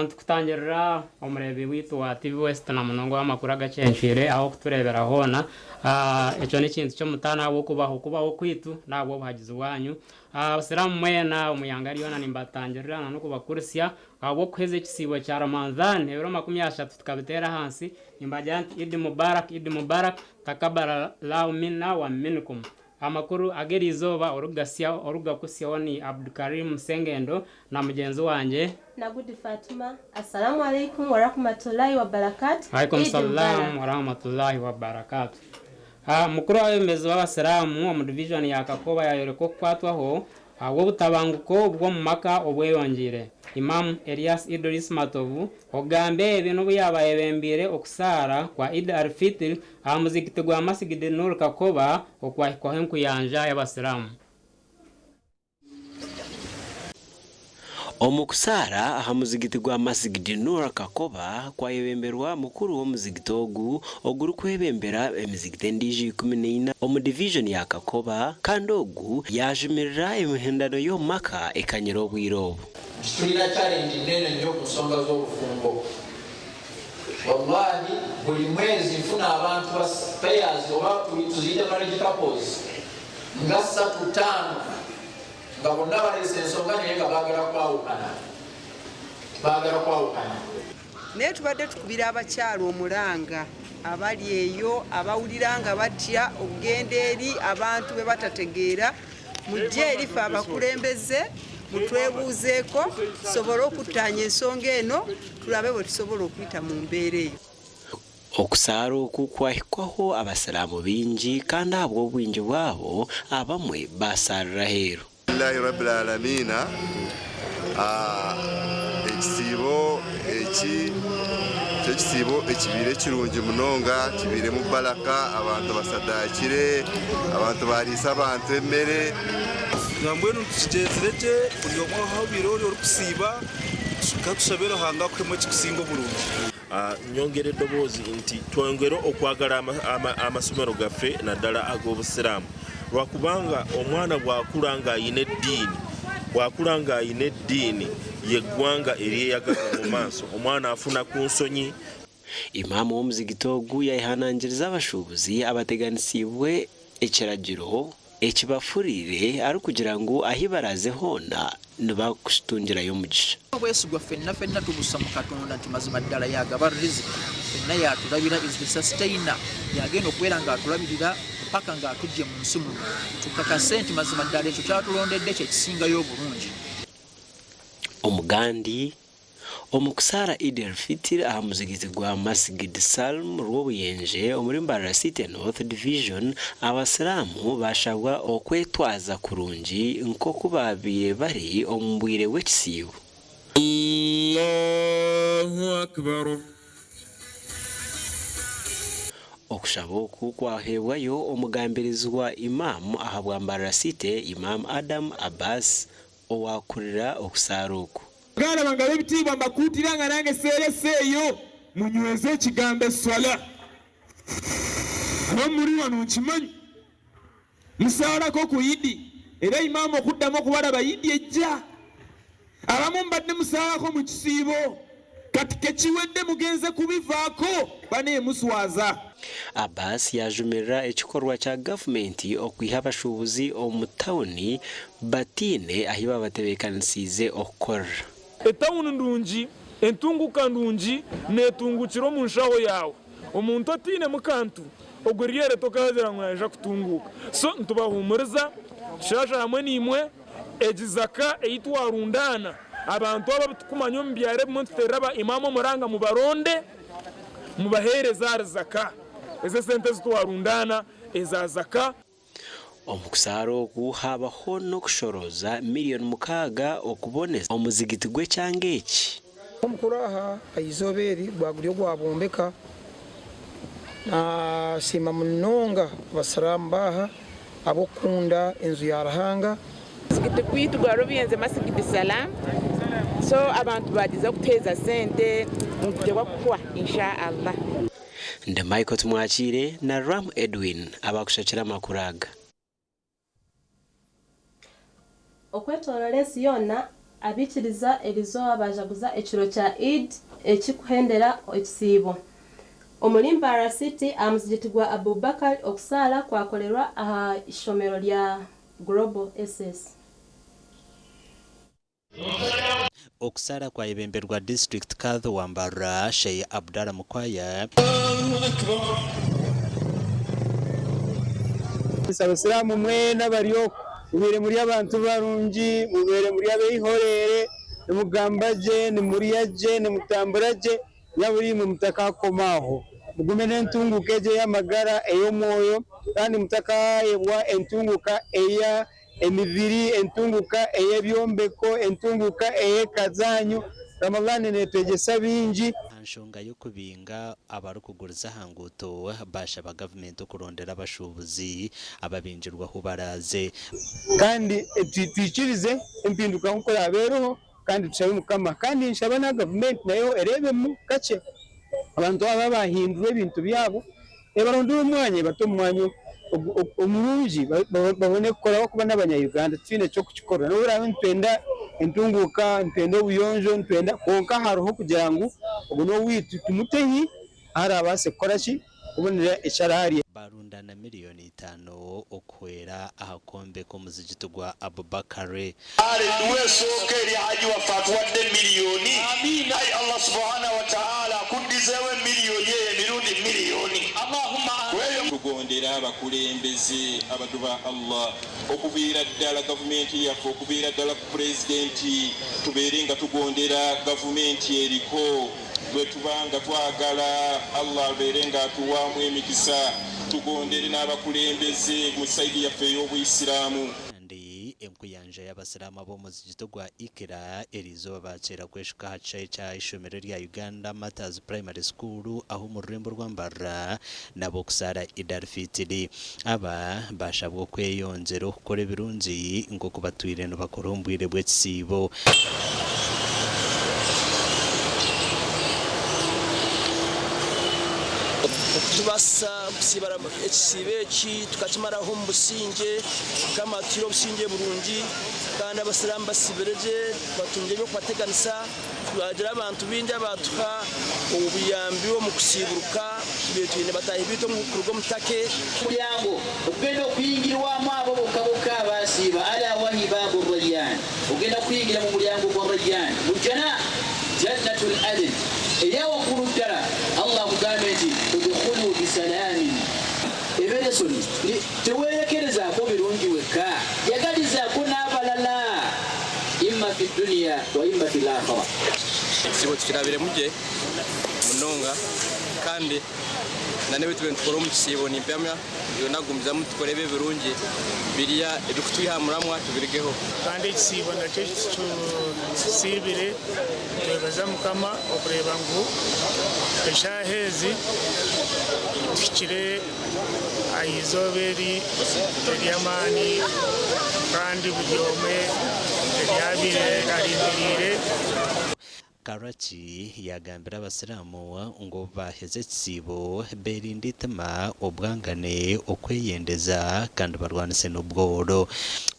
tukutangirira omurebi witu wa TV West na munongo w'amakuru AGACENCWIRE aho kuturebera hona eco ni kintu cyo mutana abo kubaho kwitu nabo buhagizi wanyu abasiramu mwena umuyangari yona nimbatangirira na no kubakurisia abo kweze ekisibo cya Ramadhan euro 13 tukabitera hansi nimbajanti Eid Mubarak takabara lahu minna wa minkum. Amakuru agerizoba orugakusia woni Abdulkarim Ssengendo na mugenzi wanje Nagudi Fatimah. Assalamu alaikum wa rahmatullahi wa barakatuh. Alaikum salam wa rahmatullahi wa barakatuh. Mukuru w'abemezi b'abasiramu mu division ya Kakoba yayoreko kwatwaho wo butabanguko bwo mu maka obweyongire. Imam Elias Idris Matovu ogambe ibintu byabaye bembire okusara kwa Eid al-Fitr amuzikite gwa masigide Nur Kakoba okwahiko henku yanja y'abasiramu. Omukusara ahamuzigiti gwa masigidi Nur Kakoba kwa yebemberwa mukuru wo muzigiti oguru kwebembera emizigiti ndiji 14 omu division ya Kakoba kandi ogu yajumirira emihendano yo maka ekanyero obwirobo. Tulina challenge nene nnyo ku nsonga z'obufumbo. Wallahi buli mwezi nfuna abantu payers oba tuziyita marriage couples nga 3-5 nga bonna balese ensonga naye nga baagala kwawukana. Naye tubadde tukubira abakyala omulanga abali eyo abawulira nga batya okugenda eri abantu be batategeera mujje erifa abakulembeze mutwebuuzeeko tusobole okuttaanya ensonga eno tulabe bwe tusobola okuyita mu mbeera eyo. Okusara oku kwahikwaho abasiramu bingi kandi abwo obwingi bwabo abamwe basarira heru. Alhamdulillahi rabbil alamin. Ekisibo ekibire kirungi munonga kibire mu baraka abantu basadakire abantu barisa abantu emmere ngambwenu tukitezereke buli omwe aho birori okusiba tukatusabira hanga kwemwe kikusinga bulungi. Nyongere dobozi nti twongero okwagala amasomero gaffe naddala ag'obusiramu lwakubanga omwana bwakulanga ayina eddiini yeggwanga eryeyagaza mu maaso omwana afuna ku nsonyi. Imamu w'omuzigiti ogu yayihanangiriza abashubuzi abateganisibwe ekiragiro ekibafurire ari kugira ngo ahibaraze hona nibakusitungirayo omugisha. Obwesigwa ffenna tubusa mu Katonda nti mazima ddala yagaba riziki ffenna yatulabira is the sustainer yagenda okubeera ng'atulabirira paka ng'atujje mu nsi muno tukakase nti mazima ddala ekyo kyatulondedde kyekisingayo obulungi. Omugandi omukusara Eid al-Fitr ahamuzigiti gwa Masjid Salm rw'obuyenje omuri Mbarara City North Division abasiramu bashabwa okwetwaza kurungi nk'oku babiye bari omu bwire bw'ekisiibo. Allahu Akbar. Okushaba oku kwahebwayo omugambirizwa Imam ahabwa Mbarara City Imam Adam Abbas owakurira okusara oku. Gana bangabe bitibwa mbakutira nga nange seeyo munyweze ekigambo swala. Muri wano nkimanyi musaarako ku Idi era Imam okuddamu okubalaba Idi ejja abamu mbadde musaarako mu kisiibo kati kekiwedde mugenze kubivaako bane muswaza. Abbas yajumirira ekikorwa kya gavumenti okwiha abashubuzi omu tawuni batine ahiba batebekanisize okukora. Etawuni ndungi entunguka ndungi netungukiro mu nshaho yawe omuntu atine mukantu ogweriyere tokazira ngo yaje kutunguka so ntubahumuriza shasha hamwe nimwe ejizaka eyitwarundana abantu aba tukumanya mu byare mu nteraba imamo muranga mu baronde mu bahereza zaka eze sente zitwarundana eza zaka. Omukusara ogu habaho n'okushoroza $6,000,000 okuboneza omuzigiti gw'ekyanga eki. Omukuru aha ayizoberi gwagulyo gwabombeka na sima munonga abasiramu baha abokunda enzu ya Ruhanga. Muzigiti gwitu gwa Rubiyenze Masigidi Salam so abantu bagize okuteza sente mukujya kwa insha Allah. Nde Michael Tumwachire na Ram Edwin abakushakira makuraga. Okwetorola ensi yonna abikiriza erizoba bajaguza ekiro kya Eid ekikuhendera ekisiibo. Omulimba City amuzigiti gwa Abubakar okusala kwakolerwa aha ishomero lya Global SS. Okusala kwa ibemberwa district kadho wambara Sheikh Abdallah Mukwaya Abasilamu mwena bariyo ubere muri abantu barungi ubere muri abihorere mugambaje ni muri yaje ni mutamburaje yaburi mu mutakakomaho mugume n'entungukeje y'amagara eyo moyo kandi mutakayebwa entunguka eya emibiri entunguka eyebyombeko entunguka eyekazanyu Ramadhani netwegesa bingi anshonga yo kubinga abarukuguriza hanguto basha ba government kurondera abashubuzi ababinjirwa hubaraze kandi twikirize impinduka nkora aberoho kandi tushabe mukama kandi nshaba na government nayo erebe mu kace abantu aba bahindura ibintu byabo ebarondura umwanya bato umwanya umurungi babone gukora kuba n'abanyayuganda twine cyo kukikora no urabe ntwenda entunguka ntwenda ubuyonjo ntwenda konka haruho kugira ngo ubuno witu tumutehi hari abase koraki ubonera isharari barundana miliyoni 5 okwera ahakombe ko muzigito gwa Abubakar ale duweso keri haji wa fatwa de miliyoni amin ay Allah subhanahu wa ta'ala kundizewe miliyoni ye mirundi miliyoni Allahumma kugondera abakulembeze abaduba Allah okubira ddala government yaffe okubira ddala president tuberenga tugondera government eriko bwetubanga twagala Allah berenga tuwamu emikisa tugondere n'abakulembeze mu saidi yaffe y'obuyisiramu ndi enkuyanja y'abasilamu abo muzigito gwa Ikira erizo bacera kweshuka hacaye cya ishomero rya Uganda Matters Primary School aho mu rurembo rwambara nabo kusara Idar Fitri aba bashabwo kweyonzero kore birunzi ngo kubatwire no bakorombwire bw'ekisibo tubasa kusibara ekisibe ki tukakimaraho mu businge kama tiro businge burungi kandi abasilamu basibereje batunje byo kwateganisa twagira abantu binja batuka ubuyambi wo mu kusiburuka tubetwine batahibito mu kurugo mutake mulyango ugenda okuyingirwamu abo bokaboka basiba ala wahibabu rayyan ugenda kuyingira mu mulyango gwa rayyan mujana jannatul adn eyawo kurutara Allah mugameti udkhulu bisalamin eberesoni tewerekereza ko birungi weka yagaliza ko nabalala imma fi dunya wa imma fil akhirah sibo tukirabire muje munonga kandi nanewe tubentworo mu kisibo ni mpamya yo nagumza mutukorebe birungi biriya ebikutwihamuramwa tubirigeho kandi kisibo nacyo sibire twebaza mukama okureba ngo eshahezi tukire ayizoberi eryamani kandi buryome eryabire arindiriire Karachi yagambira abasilamu ngo baheze kisibo berinditama obwangane okweyendeza kandi barwanise n'ubworo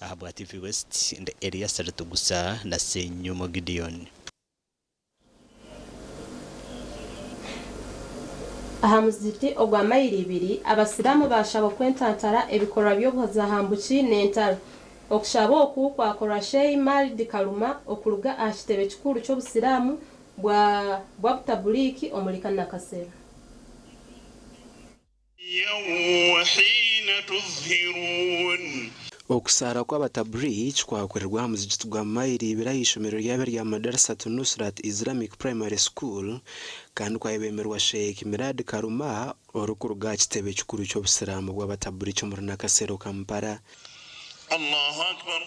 ahabwa TV West and area Saratu gusa na Senyumo Gideon aha muziti ogwa mayiri 2 abasilamu bashaba kwentantara ebikorwa by'obuzahambuki n'entara okushaba oku kwakora Sheikh Maldi Kaluma okuruga ashitebe kikuru cy'obusilamu bwa butabuliki omulika nakasera yawhina tuzhirun okusara kw'abatabrich kwakorerwa mu zigito gwa mayiri 2 y'ishomero ry'abe rya Madrasa Nusrat Islamic Primary School kandi kwayebemerwa Sheikh Maldi Kaluma orukuruga kitebe kikuru cy'obusilamu bwa batabrich muri nakasero Kampala Allahu akbar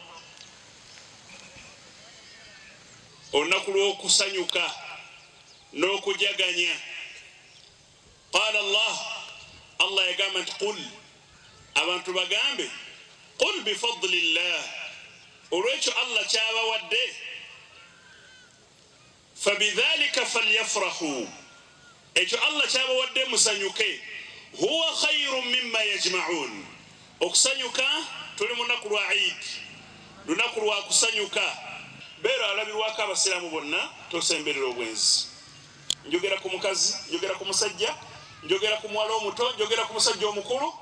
onakulo kusanyuka no kujaganya qala Allah yagamba qul abantu bagambe qul bi fadlillah uraitu Allah chaba wadde fabidhalika falyafrahu ejo Allah chaba wadde musanyuke huwa khayrun mimma yajma'un okusanyuka tuli munaku lwa Eid lunaku lwa kusanyuka beera alabirwako abasiraamu bonna tosemberera obwenzi. Njogera ku mukazi, njogera ku musajja, njogera ku muwala omuto, njogera ku musajja omukulu,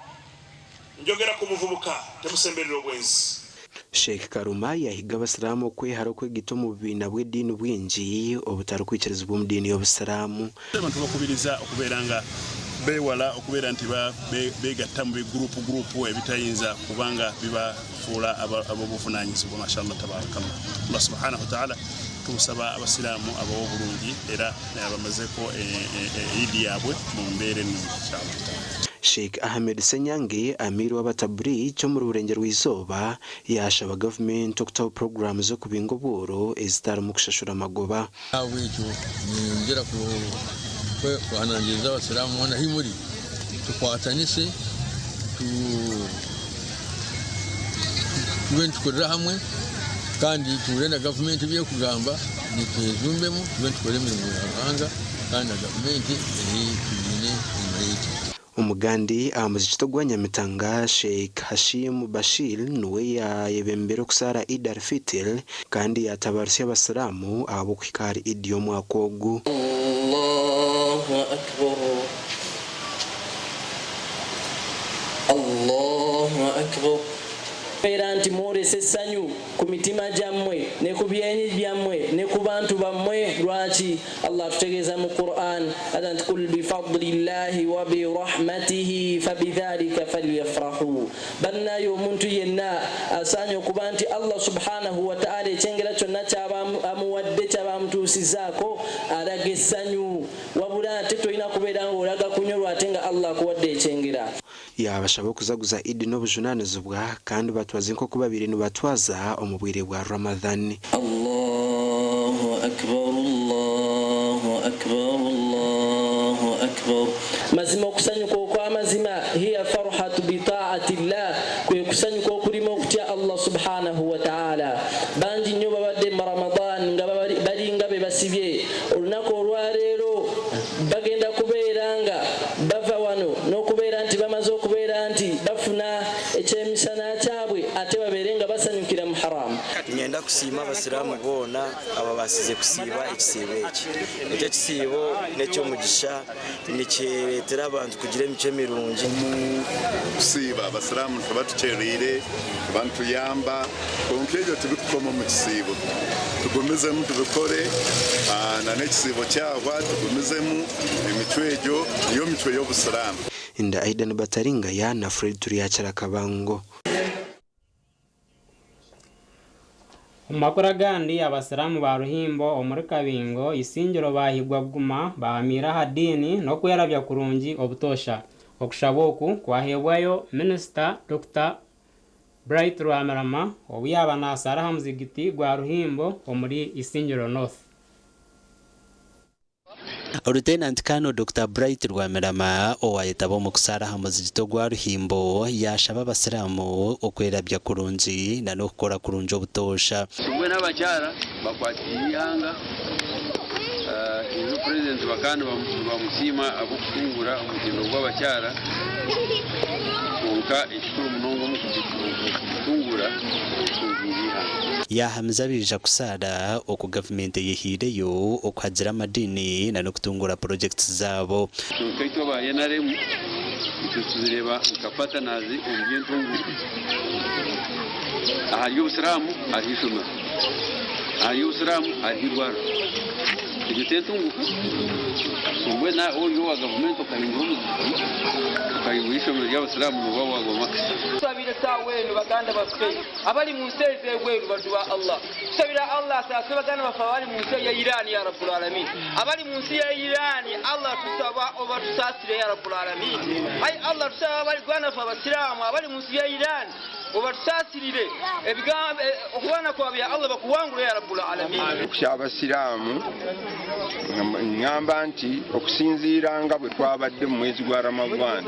njogera ku muvubuka, temusemberera obwenzi. Sheikh Karuma yahiga abasiramu okwehara okwegita mu bibiina bw'eddiini bwingi obutarikwikirizibwa mu ddiini y'obusiraamu. Abantu bakubiriza okubeera nga beewala okubeera nti beegatta mu bigurupu ebitayinza kubanga bibafuula ab'obuvunaanyizibwa. Mashallah tabarakallah. Allah subhanahu wa ta'ala tumusaba abasiraamu abawo bulungi era bamazeko idi yaabwe mu mbeera ennungi inshallah. Sheikh Ahmed Senyange amiri w'abatabri cyo mu Burengero rw'Izooba yashaba government okutaho program zo kubinga obworo ezitari mu kushashura amagoba. Awe cyo ngera ku kwanangiza abasiramu na himuri tukwatanise tukorera hamwe kandi turenda government byo kugamba nituzumbemu tukore imirimo y'abahanga kandi government iri kubine imayiti. Umugandi amuzikito gwa Nyamitanga Sheikh Hashim Bashir nuwe yayebembera kusara Eid al-Fitr kandi yatabarusya abasiramu abo kwikari Eid y'omwaka ogu. Allahu akbar Allahu akbar. Era nti mwolesa essanyu ku mitima gyammwe ne ku byenyi byammwe ne ku bantu bammwe. Lwaki Allah tutegeeza mu Qur'an ati kul bifadlillahi wa birahmatihi fabidhalika falyafrahu. Bannayo omuntu yenna asaanye okuba nti Allah subhanahu wa ta'ala ekyengera kyonna ky'amuwadde ky'abamutuusizaako alaga essanyu, wabula ate tolina kubeera ng'olaga kunyolwa ate nga Allah akuwadde ekyengera. Yabashaba okuzaguza Eid n'obujunaanizibwa kandi batwaze nk'oku babiri nibatwaza omu bwire bwa Ramadan. Allahu akbar Allahu akbar Allahu akbar. Mazima okusanyuka okw'amazima hiya farhatu bi ta'atillah, kwe kusanyuka okulima okutya Allah subhanahu wa ta'ala. Bangi nnyo babadde mu Ramadan nga bali nga be basibye olunaku olwaleero bagenda kubeera nga bava wano n'okubeera nti bamaze okubeera nti bafuna ekyemisana kyabwe ate babeere nga basanyukira mu haramu. Ngenda kusiima abasiraamu boona aba basize kusiiba ekisiibo eki. Ekyo ekisiibo n'ekyomugisha nikyereetera abantu kugira emico emirungi. Kusiiba abasiraamu tebatukyeriire bantuyamba konka ebyo tubikukoma mu kisiibo tugumizemu tubikore na n'ekisiibo kyahwa tugumizemu emico egyo niyo mico y'obusiraamu. Inda Aidan Bataringa ya na Fred Turiachara Kabango. Umakura gandi abasiramu ba Ruhimbo omuri Kabingo isingiro bahigwa guma bahamira hadini no kuyarabya kurungi obutosha okushaboku kwahebwayo Minister Dr. Bright Rwamarama obuyaba nasara hamuzigiti gwa Ruhimbo omuri isingiro North. Lieutenant Colonel Dr. Bright Rwamarama owayetabo mu kusara hamuzigito gwa Ruhimbo yashaba abasiramu okwerabya kurungi na nokukora kurungi obutosha. Sumwe n'abakyala bakwatiyanga izo president bakana bamusima abukungura omugendo gw'abakyala konka ekikuru munongo mu kutungura yahamizabirija kusara oku government yehireyo okuhagira amadini na nokutungura projects zabo. Kaito ba yenaremu tuzireba nkapata nazi ombyentunguru ahari ubusiramu ahishuma ahari ubusiramu ahirwara igitetunguka sumwe na oyo wa government okayinguru okayigurisha mu y'abasiramu no wagoma sabira tawenu baganda bafe abali mu nseze gweru badwa Allah sabira Allah sasa baganda bafawali mu nseze ya Iran ya Rabbul Alamin abali mu nseze ya Iran Allah tusaba obatusasire ya Rabbul Alamin ay Allah tusaba abali gwana fa basiramu abali mu nseze ya Iran obatusasirire ebigambo okwana kwa bya Allah bakuwangula ya Rabbul Alamin. Kusyabasiramu ngamba nti okusinziira nga bwe twabadde mu mwezi gwa Ramadan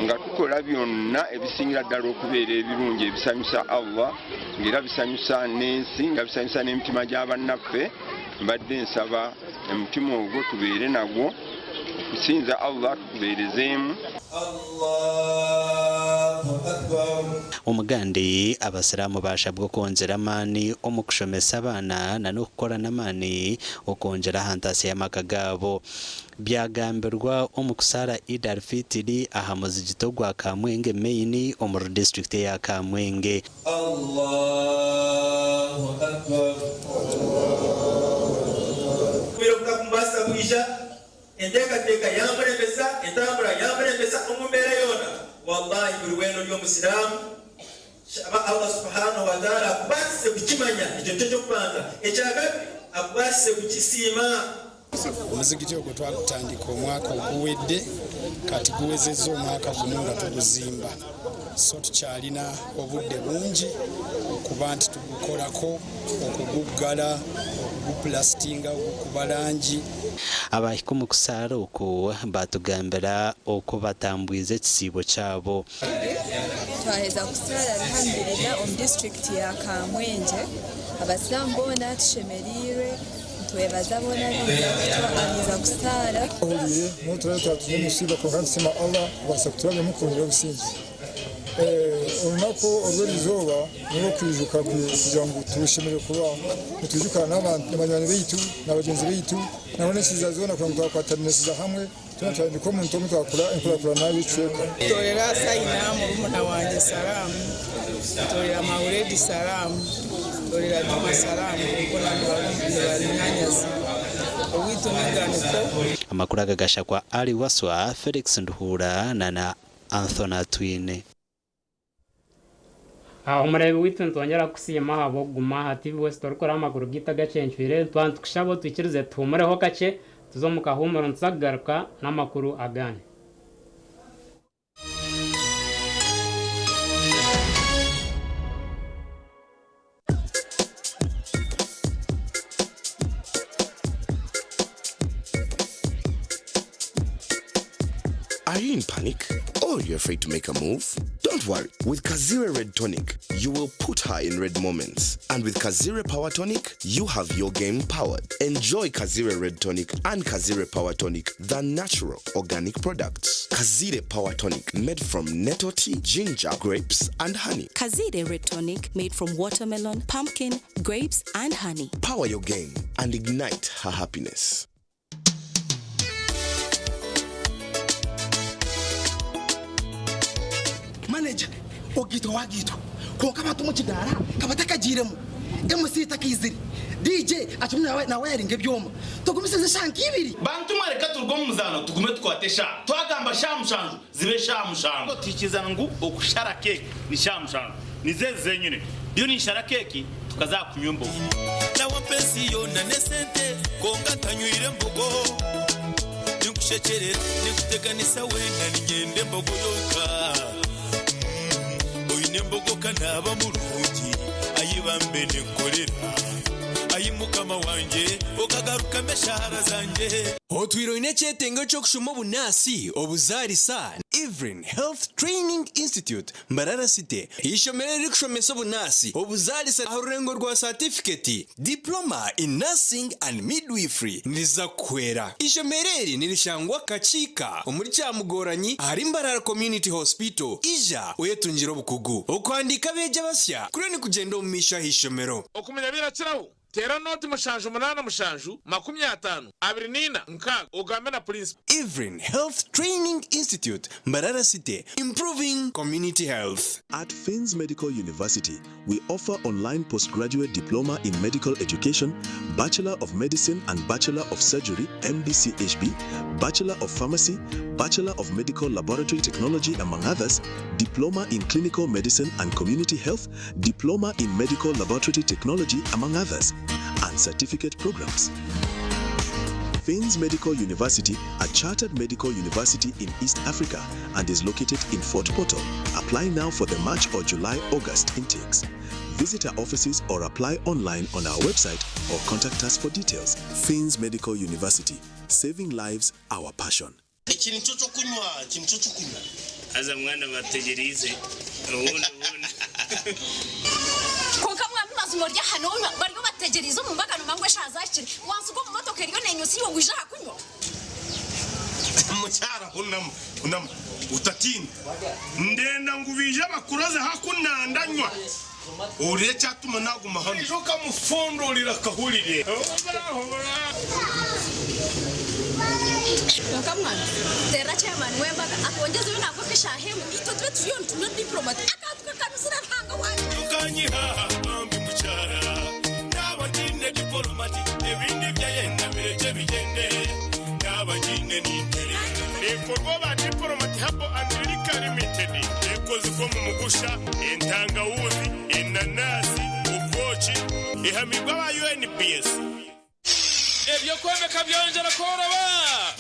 nga tukola byonna ebisingira ddala okubeera ebirungi ebisanyusa Allah ng'era bisanyusa n'ensi nga bisanyusa n'emitima gy'abannaffe. Mbadde nsaba omutima ogwo tubeere nagwo okusinza Allah tukubeerezeemu. umugandi abasiramu bashabwo konzera amani omukushomesa abana na no gukorana amani okongera hantasi y'amaka gabo byagambirwa omukusara Eid al-Fitr aha muzigito gwa Kamwenge main omuru district ya Kamwenge. Allahu akbar. Kwira kumbasa kuisha endeka teka yamurembesa entambura yamurembesa umumbera yona wallahi buriweno lyo musiramu Allah subhanahu wa ta'ala akubase kukimanya icyo cyo kwanza ekyagabi akubase kukisima. Omuzigiti ogwo twatandika omwaka oguwedde kati guwezezza omwaka guno nga tuguzimba, so tukyalina obudde bungi okuba nti tugukolako, okuguggala, okuguplastinga, okukuba langi. Abahika omu kusaara okwo batugambira okubatambwiza ekisiibo kyabo. Twaheza kusaara alhamdulillah omu district ya Kamwenge abasiramu boona tushemereirwe twebaza boona biza kusaara uliye mutureta tumusiba ko hansima Allah basa kuturabye mukundira obusingi olunaku olw'erizoba niwo kwijuka kugira ngo tushimire kuba tujukana n'abanywanyi baitu n'abagenzi baitu n'abanesiza zona kugira ngo twakwataniza hamwe tunatandika omuntu omu twakora enkulakulana y'icweka. Torera sayina murumuna wanjye salamu, torera Mauredi salamu, torera Juma salamu kuko nabanywanyazi owitu n'inganuko. Amakuru agagasha kwa Ali Waswa, Felix Nduhura na Anthony Twine. Umurebe witu ntongera kusima habo guma ha TV West torikora amakuru gita gacenshwire twantukushabo twikirize tumureho kace tuzomuka humura nsagaruka n'amakuru agane. Are you in panic? Or you're afraid to make a move? Don't worry. With Kazire Red Tonic, you will put her in red moments. And with Kazire Power Tonic, you have your game powered. Enjoy Kazire Red Tonic and Kazire Power Tonic, the natural organic products. Kazire Power Tonic, made from nettle tea, ginger, grapes, and honey. Kazire Red Tonic, made from watermelon, pumpkin, grapes, and honey. Power your game and ignite her happiness. Manager, ogito wagito. Ko kama tumuchidara, kama takajiremu. MC takiziri. DJ achumna na wiring ebyoma. Tugumisize shanki ibiri. Bantu mareka turgo muzano tugume twatesha. Twagamba shamushanju zibe shamushanju. Tikizana ngu okushara cake ni shamushanju. Nizeze nyine. Byo ni shara cake tukaza kunyumbo. Na wapenzi yona nesente konga tanyuire mbogo. Nikushechere nikuteganisa wenda nigende mbogo yoka. Nembogoka naba mulungi ayibambe nekorera ayimukama wanje okagaruka meshara zanje otwiro inecyetengo cyo kushoma bunasi obuzarisa Ivrin Health Training Institute Mbarara City ishomere rikushomesa bunasi obuzarisa arurengo rwa certificate diploma in nursing and midwifery niza kwera ishomereri nirishangwa kachika omuri cyamugoranyi ari Mbarara Community Hospital ija uyetungira obukugu okwandika beje basya kure ni kugenda omumisha hishomero okumenya birakiraho tera noti mushanju munana mushanju 50 abrinina nkaga ugambe na principal. Ivrin Health Training Institute Mbarara City, improving community health. At Fins Medical University, we offer online postgraduate diploma in medical education, Bachelor of Medicine and Bachelor of Surgery (MBCHB), Bachelor of Pharmacy, Bachelor of Medical Laboratory Technology, among others, Diploma in Clinical Medicine and Community Health, Diploma in Medical Laboratory Technology, among others, and certificate programs. Fins Medical University, a chartered medical university in East Africa and is located in Fort Portal. Apply now for the March or July-August intakes. Visit our offices or apply online on our website or contact us for details. Fins Medical University, saving lives, our passion. Aza mwana bategerize ubundi ko kamwe amazumo rya hano bari bategeriza mu mbagano mangwe shazakire wansuko mu motoka riyo nenyusi yo wija kunywa mucyara unam utatinda ndenda ngubije abakuroze hakunandanywa uriye cyatuma naguma hano ejo kamufondorira kahurire Kamwana tera chairman wembaga akongeza yo nako kishahemu ito twe tuyo tuno diplomat akatwe kanusira hanga waje tukanyiha ambi mucyara n'abagine diplomat ebindi byayenda bireje bigende n'abagine n'intere ekorwa ba diplomat habo America Limited ekoze ko mu mugusha entangawuzi inanasi ukochi ihamigwa ba UNPS ebyo kwemeka byongera koroba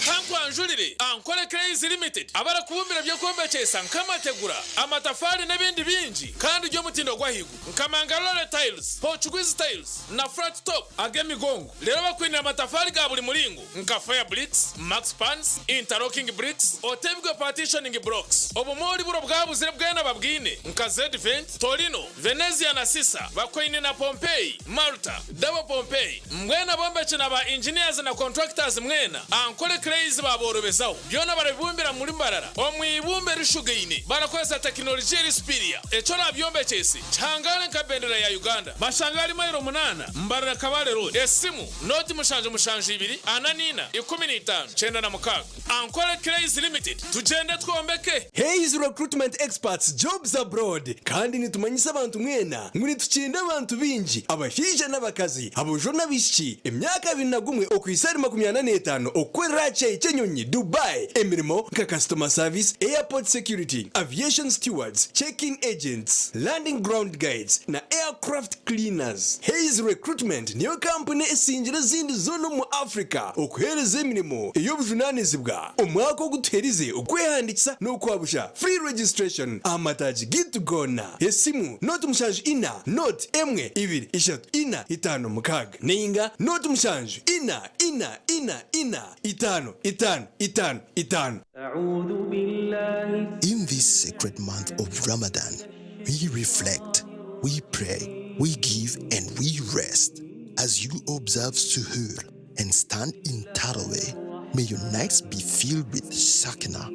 kankwanjurire ankore Crazy Limited abara kubumbira byo kwembekesa nkamategura amatafari n'ibindi bingi kandi ryo mutindo gwahigu nkamangalore tiles Portuguese tiles na flat top agemigongo rero bakwinira amatafari ga buri muringo nka fire bricks max pans interlocking bricks otebwe partitioning blocks obumori buro bwabuzire bwena babwine nka Z Vent Torino Venezia na Sisa bakwinira na Pompeii Malta double Pompeii mwena bombeche na ba engineers na contractors mwena ankole Crazy baborobezaho byona barabibumbira muri mbarara omwibumbe rishugeine barakoza technology rispiria echo nabyombecyesi cyangale nka bendera ya Uganda bashangali mayiro 8 mbarara kabale road esimu noti mushanje 2 ananina 15 chenda na mukaga ankole Crazy Limited tugende twombeke Hayes recruitment experts jobs abroad kandi nitumanyisa abantu mwena muri tukinda abantu bingi abashije n'abakazi abojo nabishiki emyaka 21 okwisari 25 okwera Chenyonyi Dubai emirimo nka customer service airport security aviation stewards check-in agents landing ground guides na aircraft cleaners. Hayes recruitment niyo company esingira zindi zono mu Africa okuhereza emirimo ey'obujunanizibwa omwaka oguterize okwehandikisa n'okwabusha free registration amataji gitu gona esimu not mushanju ina not emwe 2 3 4 5 mukaga ninga not mushanju ina itano. In this sacred month of Ramadan, we reflect, we pray, we give, and we rest. As you observe Suhoor and stand in Tarawih, may your nights be filled with Sakina,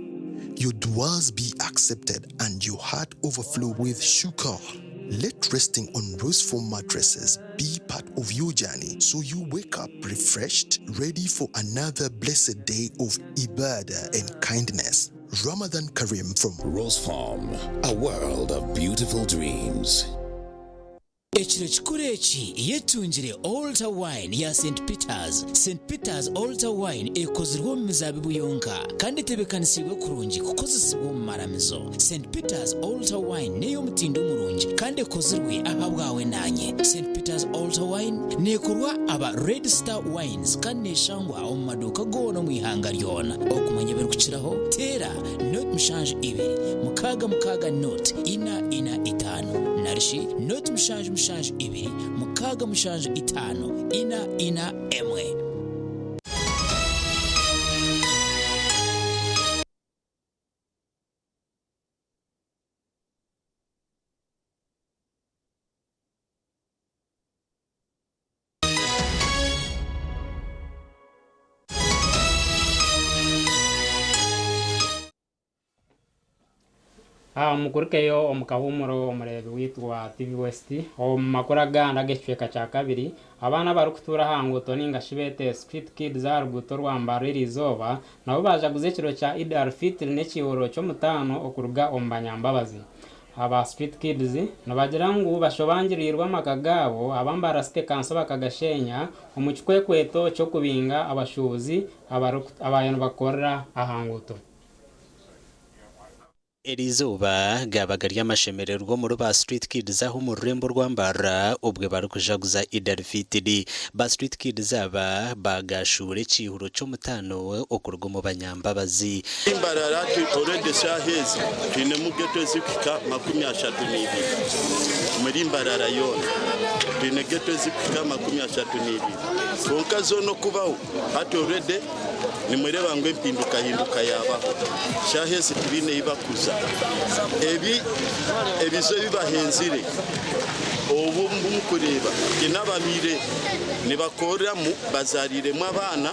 your du'as be accepted, and your heart overflow with shukr. Let resting on rose foam mattresses be part of your journey so you wake up refreshed, ready for another blessed day of ibadah and kindness. Ramadan Karim from Rose Farm, a world of beautiful dreams. Ekiro kikureki yetungire Altar Wine ya St. Peter's Altar Wine ekozirwa mu mizabibu yonka kandi tebekanisibwe kurungi kukozesibwa mu maramizo. St. Peter's Altar Wine neyo mutindo murungi kandi ekozirwe ahabwawe nanye. St. Peter's Altar Wine nekorwa aba Red Star Wines kandi neshangwa mu maduka gono mu ihanga ryona. Okumanya berukiraho tera note mushanju 2 mukaga note ina 5 narishi note mushanju 2 mukaga mushanju 5 ina emwe. Mukurikeyo omukahumuro omurebe witwa TV West omakora ganda geshweka cha kabiri abana barukutura hanguto ninga shibete street kids aruguto rwambarira izoba nabo baje guzekiro cha Eid al-Fitr n'ekihoro cyo mutano okuruga ombanyambabazi aba street kids nabagirangu bashobangirirwa makagabo abambara site kanso bakagashenya omukikwekweto cyo kubinga abashuzi abayano bakorera ahanguto. Erizuba gabaga ry'amashemererwa muri ba street kids aho mu rurembo rwambara ubwe barukujaguza Eid al-Fitr ba street kids aba bagashure cihuro cyo mutano okurwa mu banyambabazi imbarara already shahezi ine mugeto zikika 32 muri imbarara yona ine geto zikika 32 konka zono kubaho ati already ni mureba ngwe mpinduka hinduka yabaho shahezi tubine ibakuza ebizo bibahenzire ubu mumukureba inabamire nibakora mu bazarire mu abana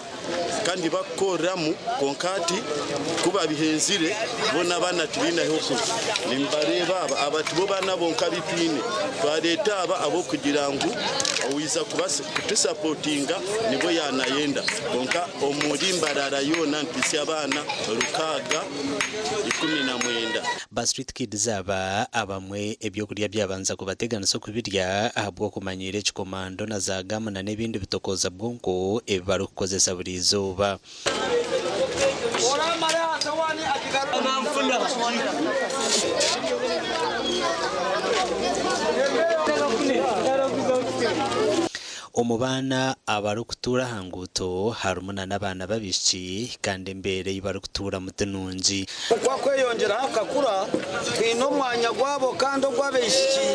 kandi bakoramu konkati kuba bihenzire bona bana tubina hoko nimbareba abatu bo bana bonka bitwine twareta aba abo kugira ngo wiza kubase kutusupportinga nibo yanayenda bonka omurimbarara yona ntisi abana rukaga 19 ba street kids aba abamwe ebyo kurya byabanza kubategana so kubirya ahabwo kumanyire chikomando na zagama na nebindi bitokoza bwonko ebarukozesa buri zuba omubana abarukutura hanguto harumuna n'abana babishi kandi mbere ibarukutura mutenunji kwa kweyongera akakura twino mwanya gwabo kandi gwabeshi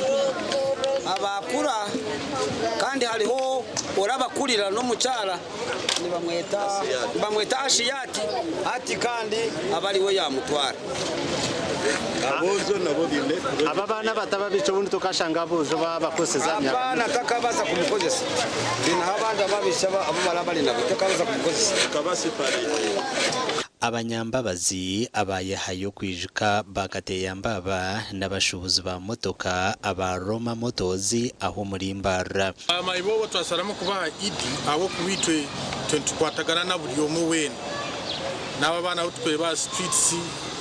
abakura kandi hariho orabakurira no mucyara ni bamweta ashiyati ati kandi abariwe yamutwara abozo nabo bine aba bana batababico bundi tukashanga abozo babakoseza myaka abana takabaza kumukozesa bina abandi babisha abo barabali nabo takabaza kumukozesa kabasipare abanyambabazi abayahayo kwijuka bakateyambaba n'abashubuzi ba motoka aba Roma Motozi aho murimbara amayibo twasaramo kubaha idi abo kubitwe 20 kwatagana na buri yomu wene n'aba bana utwe ba streets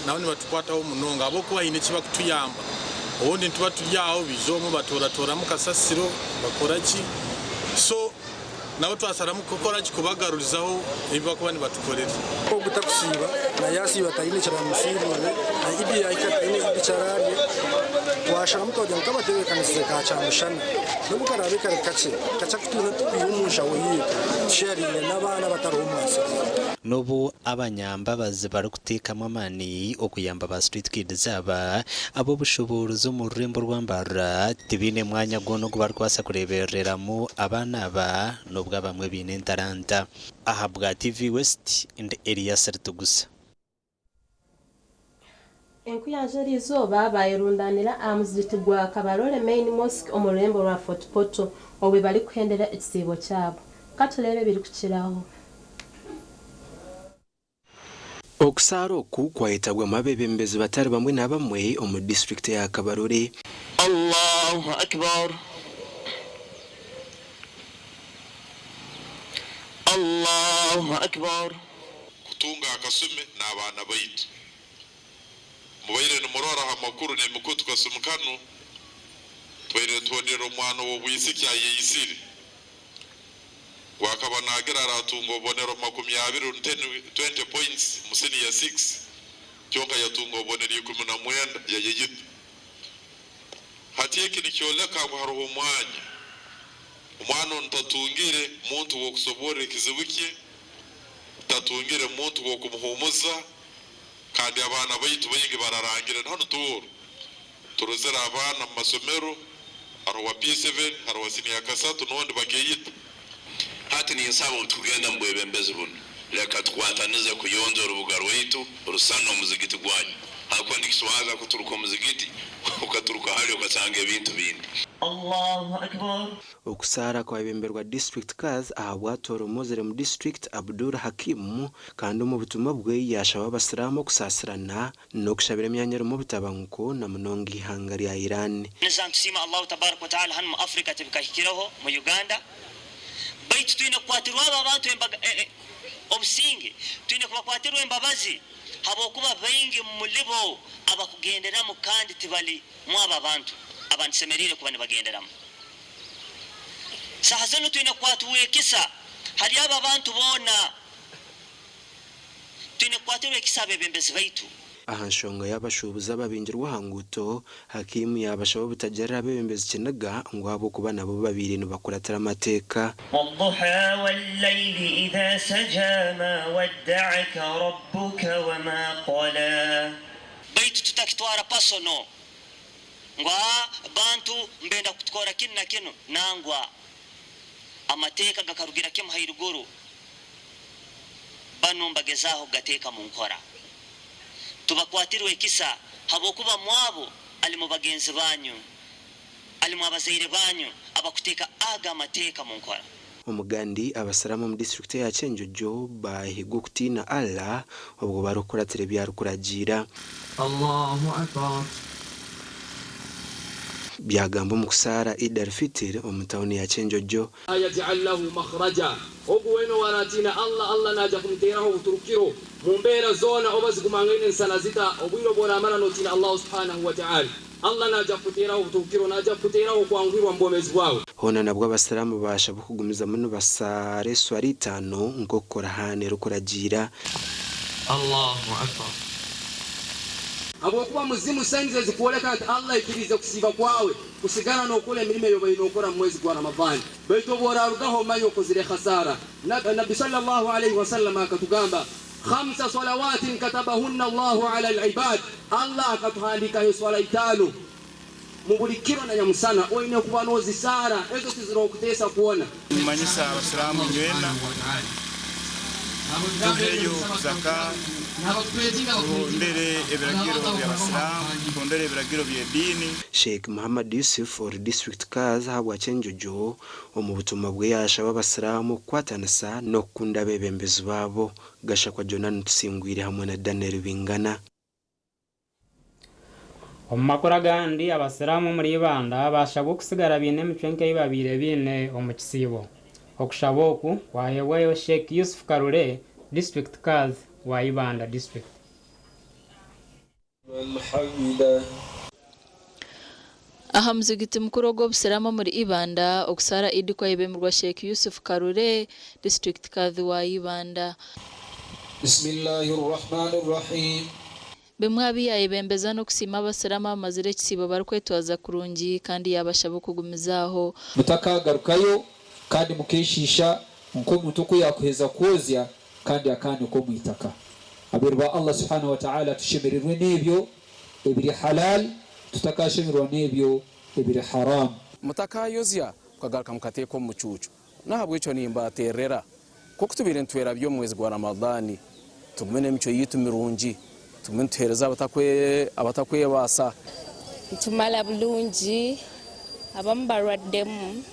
naho ni batukwata ho munonga abo kuba ine kiba kutuyamba ubundi ntuba turyaho bijomo batoratora mu kasasiro bakoraki so nabo twasaramu kokora kikubagarurizaho ibiba kuba ni batukorera ko gutakusiba na yasi batayine cyara musirire na ibi yakatayine icararye twashara mutoje mukabatebe kanise ka camushana nuko karabika kace kaca kutuna tubirumusha woyika sharing n'abana batarumwasa nobu abanyambabazi barukutikamo amani okuyamba ba street kids aba abo bushoboruzo mu rurembo rwambara tibine mwanya gono kubarkwasa kurebereramo abana aba nubwo abamwe bine ntaranta ahabwa TV West in the area Sertugusa enkuyajeri izoba bayirundanira amuziti gwa Kabarole Main Mosque omurembo rwa Fort Poto obwe bari kuhendera ekisibo cyabo katulere biri kukiraho okusara oku kwayetagwa mabebembezi batari bamwe na bamwe omu district ya Kabarole. Allahu akbar Allahu akbar kutunga akasume n'abana baitu mubayire numurora amakuru ne mukutu kasumukano twere twondero mwana wo bwisiki yeyisire wakaba nagera ratungo bonero 20 points musini ya 6 kyonka yatungo bonero 19 ya yeyit hatiye kinicholeka haro umwana ntatungire muntu wo kusobore kizibuke tatungire muntu wo kumuhumuza kandi abana bayitu bayinge bararangira hano turozera abana mu masomero aro wa P7 aro wa senior kasatu n'undi bakeyita hati ni insabo tugenda mbwebembeze buno reka twatanize kuyonza urubuga rwitu rusano muzigiti gwanyu hako ndikiswaza kuturuka muzigiti ukaturuka hali ukatanga ibintu bindi. Allahu akbar okusara kwa bemberwa district cars ahabwatoro mozere mu district Abdul Hakim kandi mu butumwa bwe yashaba abasiramu kusasirana no kushabira myanyero mu butabanguko na munongi hangari ya Iran nizam tusima Allah tabarak wa taala hanu Afrika tibikahikiraho mu Uganda baitu twine kwatirwa abantu obusinge twine kubakwatirwa embabazi habokuba bayingi mulibo abakugenderamo kandi tibali mwaba abantu abansemerire kubane bagenderamo sahazano twine kwatuwe kisa hali aba abantu bona twine kwatuwe kisa bebembezi baitu ahanshonga y'abashubuza babingirwa hanguto Hakimu yabashaba butajera bebembezi kinaga ngo abo kuba nabo babiri nubakuratira amateka wadduha wallayli idha saja ma wadda'aka rabbuka wama qala baitu tutakitwara pasono ngwa bantu mbenda kutkora kinna kino nangwa amateka gakarugira kemu hairuguru bano mbagezaho gateka mu nkora tubakwatirwe kisa habokuba mwabo ali mu bagenzi banyu ali mu abazaire banyu abakuteka aga amateka mu nkora umugandi abasalamu mu district ya Ssengendo bahigwa kutina Allah ubwo barukora telebiya rukuragira Allahu akbar byagamba mu kusara Idul Fitr omutawuni ya Ssengendo ayaj'alahu makhraja ogweno waratina Allah naja kumteraho uturukiro mumbera zona obazigumangene nsanazita obwiro bora amara notina Allah subhanahu wa ta'ala Allah naja kuteraho uturukiro naja kuteraho kwangwirwa mbomezi bwawe hona nabwo abasalamu basha bukugumiza muno basare swari 5 ngokora hane rukuragira Allahu akbar abo kuba muzimu sanze zikuoleka ati Allah ikiriza kusiba kwawe kusigana nokole milime yo bayinokora mwezi gwa Ramadhani baito bora rugaho mayo kozire khasara nabi sallallahu alayhi wasallam akatugamba 5 salawatin katabahunna Allahu ala al-ibad Allah akatuhandika hiyo swala 5 mubulikiro na nyamusana oine kuba nozisara ezo kiziro kutesa kuona manyisa abasiramu ngenda tuheyo kusaka kondere ebiragiro by'abasiramu kondere ebiragiro by'edini Sheikh Muhammad Yusuf or district kaza habwa Ssengendo mu butumwa bwe yasha babasiramu kwatanasa no kunda bebembezi babo gasha kwa Jonan tusingwire hamwe na Daniel Bingana Omumakora gandi abasiramu muri Ibanda bashabwo kusigara bine micwenke y'ibabire bine omukisibo okushaboku waheweyo Sheikh Yusuf Karure district kaz wa Ibanda district aha muzigiti mukuru gw'obusiramu muri Ibanda okusara idi kwa yebemurwa Sheikh Yusuf Karure district kaz wa Ibanda Bismillahirrahmanirrahim bemwabi yayebembeza no kusima abasiramu amazire kisibo barikwetwaza kurungi kandi yabashabo kugumizaho mutakagarukayo kandi mukeshisha nko mutuku yakuheza kozya kandi akandi ko mwitaka abirwa Allah subhanahu wa ta'ala tushimirwe nebyo ebiri halal tutakashimirwa nebyo ebiri haram mutakayozya kwagaruka mukateko mucucu nahabwe ico nimba terera ko kutubire ntwera byo mwezi gwa Ramadhani tugumene mico yitu mirungi tugumene tereza abatakwe basa tumala bulungi abambarwaddemu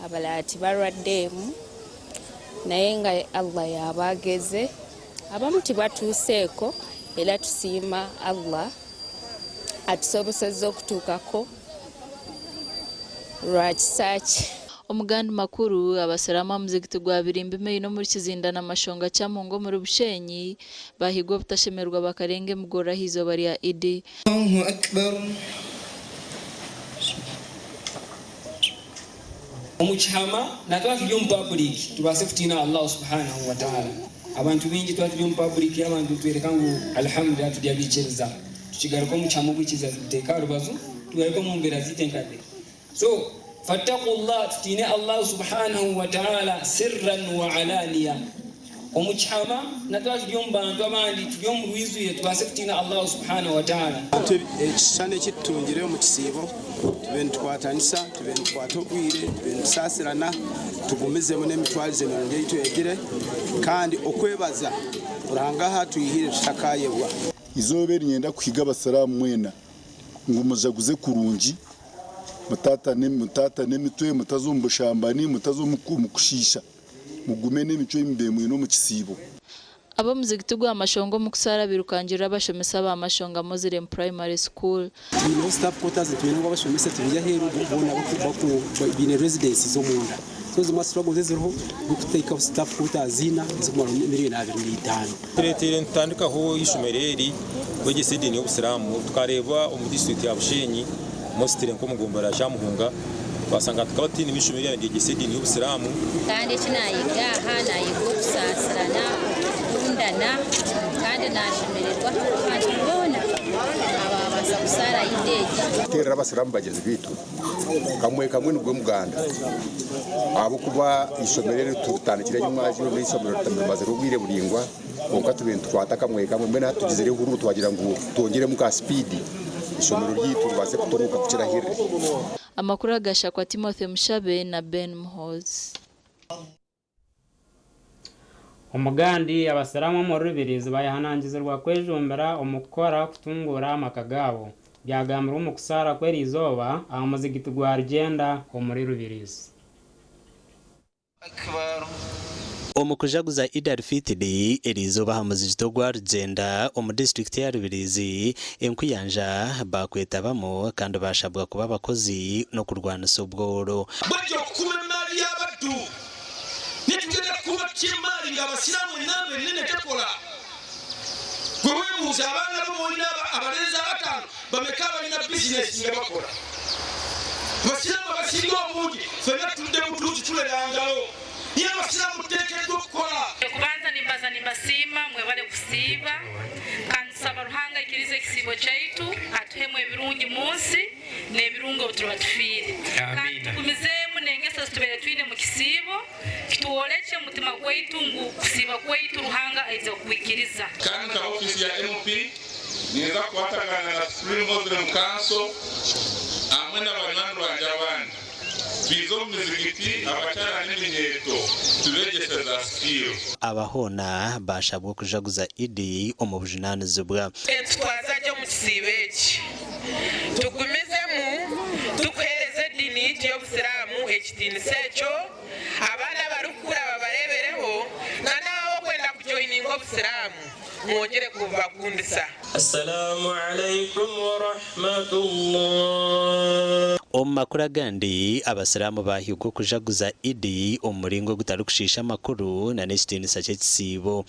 abalati barwaddemu naye nga Allah yabageze abamuti batuseeko era tusiima Allah atusobosezza okutuukako lwakisaki omugandi makuru abasiramu muzigiti gwa birimbi meino muri kizinda na mashonga cyamungo muri Bushenyi bahigwa butashemerwa bakarenge mugora hizo bari ya Idi Allahu akbar omuchama natwakiryo mu public tubase kutina Allah subhanahu wa ta'ala abantu bingi twakiryo mu public abantu twereka ngo alhamdulillah tudya bicheza tukigaruka mu chama bwikiza ziteka rubazo tugaruka mu mbera zitenkade so fattaqullah tutine Allah subhanahu wa ta'ala sirran wa alaniya omuchama natwakiryo mu bantu abandi tudyo mu rwizuye tubase kutina Allah subhanahu wa ta'ala ekisane kitungire mu kisibo tubende twatanisa tubende twatogwire tubende sasirana tugumizemo n'emitwalize mirungi yitu egire kandi okwebaza urangaha tuyihire tutakayebwa izobe nyenda kwiga abasiramu mwena ngo mujaguze kurungi mutata nemitwe mutazumbushambani mutazumukushisha mugume n'imico y'imbemwe no mu kisibo abo muzigiti gwa mashongo mu kusara birukangira bashomesa ba mashonga Muslim Primary School no staff quarters twingo bashomesa tujya heru ubona bako bine residence zo munda so zima struggle zero guteka staff quarters zina zimara miliyoni 25 Turetire ntandika ho ishomereri wegisidini y'obusiramu tukareba mu district ya Bushenyi mostire nko mugombara jamuhunga basanga tukabati n'imishomeri ya gisidini y'obusiramu kandi kinayiga hana yikusasirana kundana kandi nashimirwa akibona ababasa kusara ideje terera abasiramu bageze bitu kamwe nubwo muganda abo kuba ishomerere tutandikira nyumaje n'isomero tutamaze rubwire buringwa konka tubintu twata kamwe mbena tugizere huru twagira ngo tongere muka speed isomero ryitu rubase kutoruka kukira hire amakuru agasha kwa Timothy Mushabe na Ben Muhoz umugandi abasiramu mu rubirizi bayahanangizirwa kwejumbera umukora kutungura amakagabo byagambira umukusara kweri izoba amuzigiti gwa Rugenda muri rubirizi omukujaguza Idar Fitri erizoba hamuzito gwa Rugenda omu district ya Rubirizi enkuyanja bakwetabamo kandi bashabwa kuba abakozi no kurwanisa ubworo bajya kukuba mali y'abatu nitugenda kuba kimali ng'abasiramu nambe nene tekola gwewe muza abana bomolina abalenzi abatano bameka balina bizinesi nga bakola abasiramu abasinga obungi fena tudde mu tuuti tulerangalo niyo abasiramu tuteekeddwa okukola okubanza nimbasima mwebale kusiiba kandi tusaba Ruhanga ikirize ekisiibo kyaitu atuhemu ebirungi munsi n'ebirungi obutuba tufiire kandi tugumizeemu n'engeso zitubeere twine mu kisiibo kituwolekye mutima gwaitu ngu kusiiba gwaitu Ruhanga aize okukwikiriza kandi ka ofisi ya MP niza kuwatagana na Supreme Muslim Council hamwe n'abanywanyi banje abandi twizo mu mizigiti abakyala n'eminyeto tubegesa skill abahona bashabwa kujaguza Idi omu bujunanizibwa etwaza cyo mu kisiibo eki tugumizemu tukuhereze dini y'obusiramu ekitiinisa ekyo abaana barukura babarebereho nga naabo kwenda kujoyininga obusiramu mwongere kubakundisa. Assalamu alaikum wa rahmatullah. Omumakuru agandi abasiramu bahigwa kujaguza Idi omuringo gutari kushisha amakuru na n'ekitiinisa ky'ekisiibo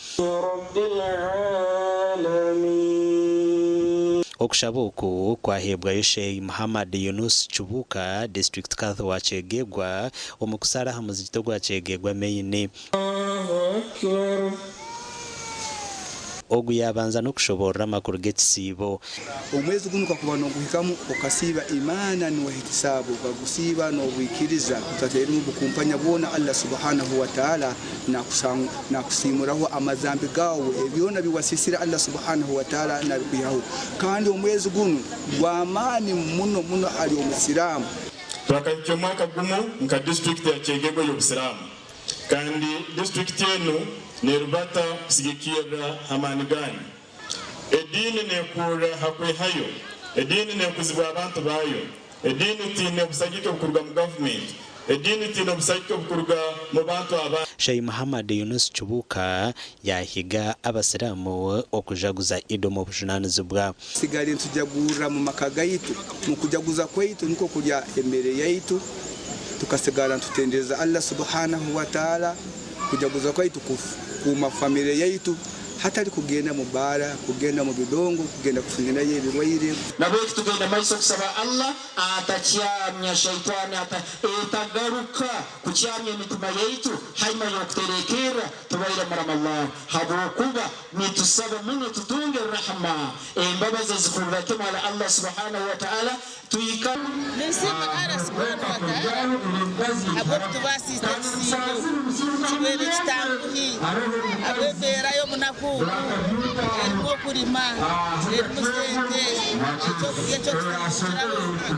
okushaba oku kwahebwayo Sheikh Muhammad Yunus Chubuka District Council wa Kyegegwa omukusara hamuzito gwa Kyegegwa main ogu yabanza no kushobora amakuru g'ekisiibo omwezi guno kakuba no guhikamu okasiba imana no hisabu bagusiba no bwikiriza kutatera mu bukumpanya bona Allah subhanahu wa ta'ala na kusimuraho amazambi gawo ebyona biwasisira Allah subhanahu wa ta'ala na biyaho kandi omwezi guno gwamani muno ali omusiramu twakajya mwaka gumo nka district ya Kyegegwa y'obusiramu kandi district yenu nerubata kusigikira hamani gani edini nekura hakwe hayo edini nekuzibwa abantu bayo edini tine busagike bukurwa mu government edini tine busagike bukurwa mu bantu aba Sheikh Muhammad Yunus Chubuka yahiga abasiramu okujaguza Idi mu bujunanizibwa sigari ntujagura mu makaga yitu mu kujaguza kwetu niko kujya embere yaitu tukasigara tutendereza Allah subhanahu wa ta'ala kujaguza kwetu kuma familia yaitu hatari kugenda mu bara kugenda mu bidongo kugenda kufungira yebe waire nabo tugenda maiso kusaba Allah atacyamya shaitani atagaruka kucyamya imitima yaitu haima yokuterekera tubaira maramallah habo kuba nitusaba muno tutunge rahma imbabazi zikurate mala Allah subhanahu wa ta'ala tuika nisima ala subhanahu wa ta'ala abo tubasiste kisibo kibere kitanguhi abebera yo munaku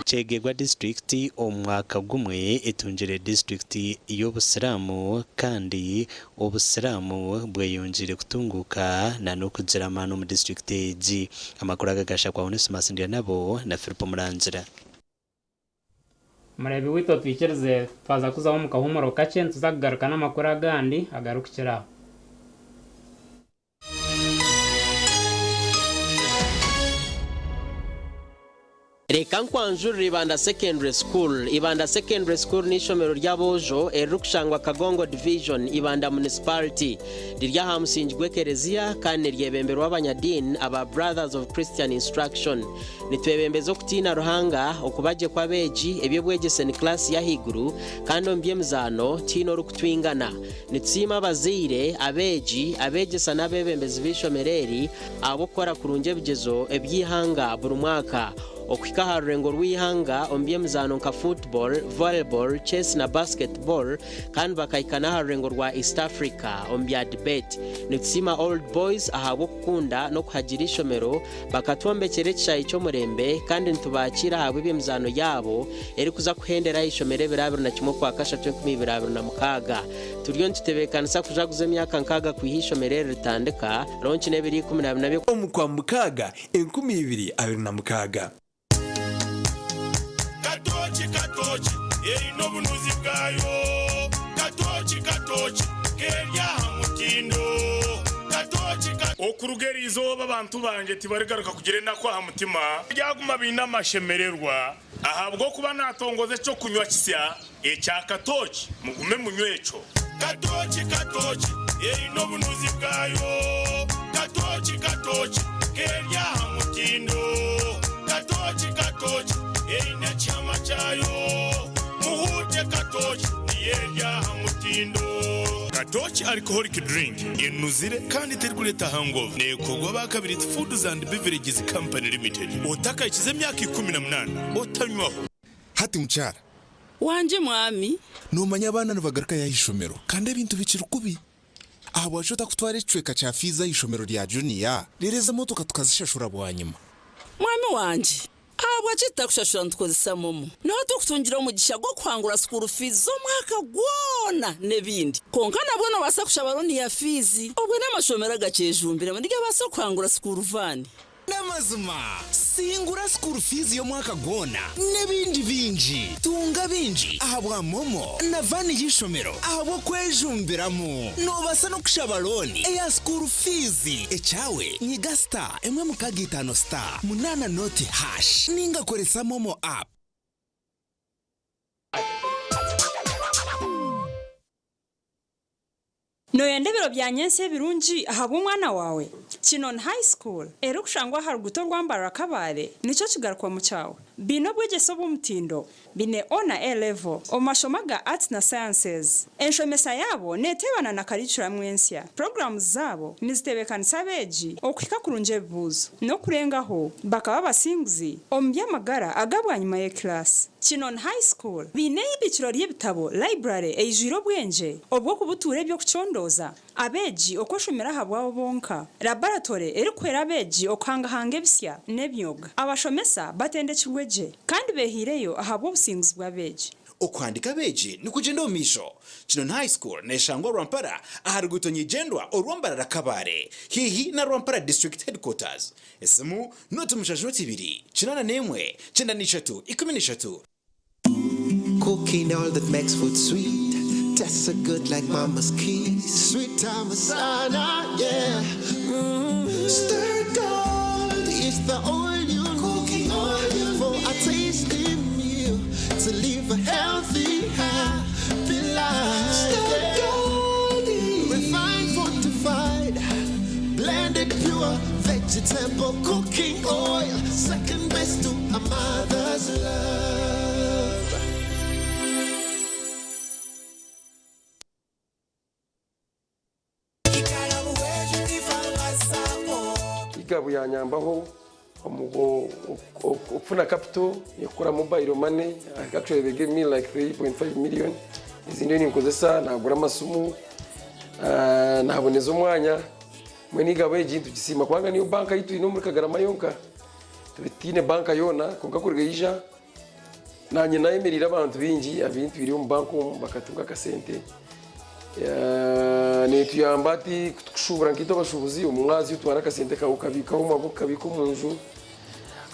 Kyegegwa district omwaka gumwe etungire district y'obusiramu kandi obusiramu bweyongere kutunguka na nokugira amano mu district egi amakuru agagasha kwa Onesmus ndiya nabo na Philip Murangira Murebi wito twikirize twaza kuzaho mu kahumuro kake tuzagaruka n'amakuru agandi agarukiraho Reka nkwanjurira Ibanda Secondary School n'ishomero ry'abojo erukushangwa Kagongo Division Ibanda Municipality rirya hamusingwe Kereziya kandi ryebemberwa abanyadini aba Brothers of Christian Instruction nitwebembezo kutina Ruhanga okubaje kwa beji ebyo bwegese ni class ya higuru kandi ombye mzano tino rukutwingana nitsima abazire abeji abegesa n'abebembezi bishomereri abokora kurunje bigezo ebyihanga buri mwaka okwika harurengo rw'ihanga ombye mzano nka football, volleyball, chess na basketball kandi bakaikana harurengo rwa East Africa ombya debate nitsima old boys ahabo kukunda no kuhagira ishomero bakatombekere cyayi cyo murembe kandi ntubakira habwe byemzano yabo eri kuza kuhendera ishomere birabiro na kimwe kwa kasha 2026 turiyo ntitebekanisa kujaguza emyaka nkaga kwihishomere ritandika ronchi nebiri 12 omukwa mukaga 2026 katochi eri no bunuzi bwayo katochi katochi kerya mutindo katochi okurugera izoba abantu banje tibarigaruka kugire nakwa ha mutima byaguma binamashemererwa ahabwo kuba natongoze cyo kunywa kisya ecya katochi mugume munywecho katochi no bunuzi bwayo katochi kerya mutindo katochi ine chama chayo muhuje katochi yerya mutindo katochi alcoholic drink inuzire kandi terkuleta hangover nekogwa bakabiri Foods and Beverages Company Limited otaka ikize myaka 18 otanywaho hati mchara wanje mwami numanya abana nabagaruka yahishomero kandi ibintu bikiri kubi aha bwashota kutwara icweka cha fiza yishomero rya junior rireza motoka tukazishashura bwanyuma mwami wanje abo acita kushashura ntukozesa momo naho tukutungira umugisha gwo kwangura school fees zo mwaka gwona nebindi konka nabona basakusha baroni ya fizi obwe n'amashomero agacejumbira muri basa kwangura school van namazuma singura school fees yo mwaka gwona nebindi binji tunga binji ahabwa momo na van yishomero abo kwejumbiramo no basa no kushabaroni ya school fees echawe nyiga star emwe mukagitano star munana noti hash ninga koresa momo app noyendebero byanyense birungi ahabwa umwana wawe Kinon High School ero kushangwa haruguto rwambara kabare nico kigarukwa mu cyawe bino bwegeso bumutindo bine ona A level omashomaga arts na sciences enshomesa yabo netebana na curriculum mwensya programs zabo nizitebekanisa beji okwika kurunje buzo no kurengaho bakaba basinguzi ombyamagara agabwa nyuma ye class Kinon High School bine ibiciro ry'ibitabo library ejiro bwenje obwo kubuture byo kucondoza abeji okoshomera habwa bonka laboratory eri kwera abeji okanga hange bisya nebyoga abashomesa batendekirweje kandi behireyo ahabwo businguzi bwa beji okwandika beji nikugenda omisho Kinon High School neshangwa Rwampara aharugutonye gendwa orwambara rakabare hihi na Rwampara District Headquarters esimu note mushajiro tibiri kinana nemwe cyenda nishatu 13 Cooking all that makes food sweet tastes so good like mama's kiss sweet tamasana yeah stir gold is the oil you cooking oil for a tasty meal to live a healthy happy life stir gold refined fortified blended pure vegetable cooking oil second best to a mother's love igabu yanyambaho upfuna capital yakora mobile money actually they gave me like 3.5 million izindi ninkozesa nagura amasumu nahaboneza umwanya mwe nigabe igintu gisima kwanga niyo banka yitu ino muri Kagarama yonka tubitine banka yona kongakurga yija nanye nayemerira abantu bingi abintu biri mu banko bakatunga kasente netu yambati kushubura nkito bashubuzi umwazi utwara kasente ka ukabikaho maboko kabiko munju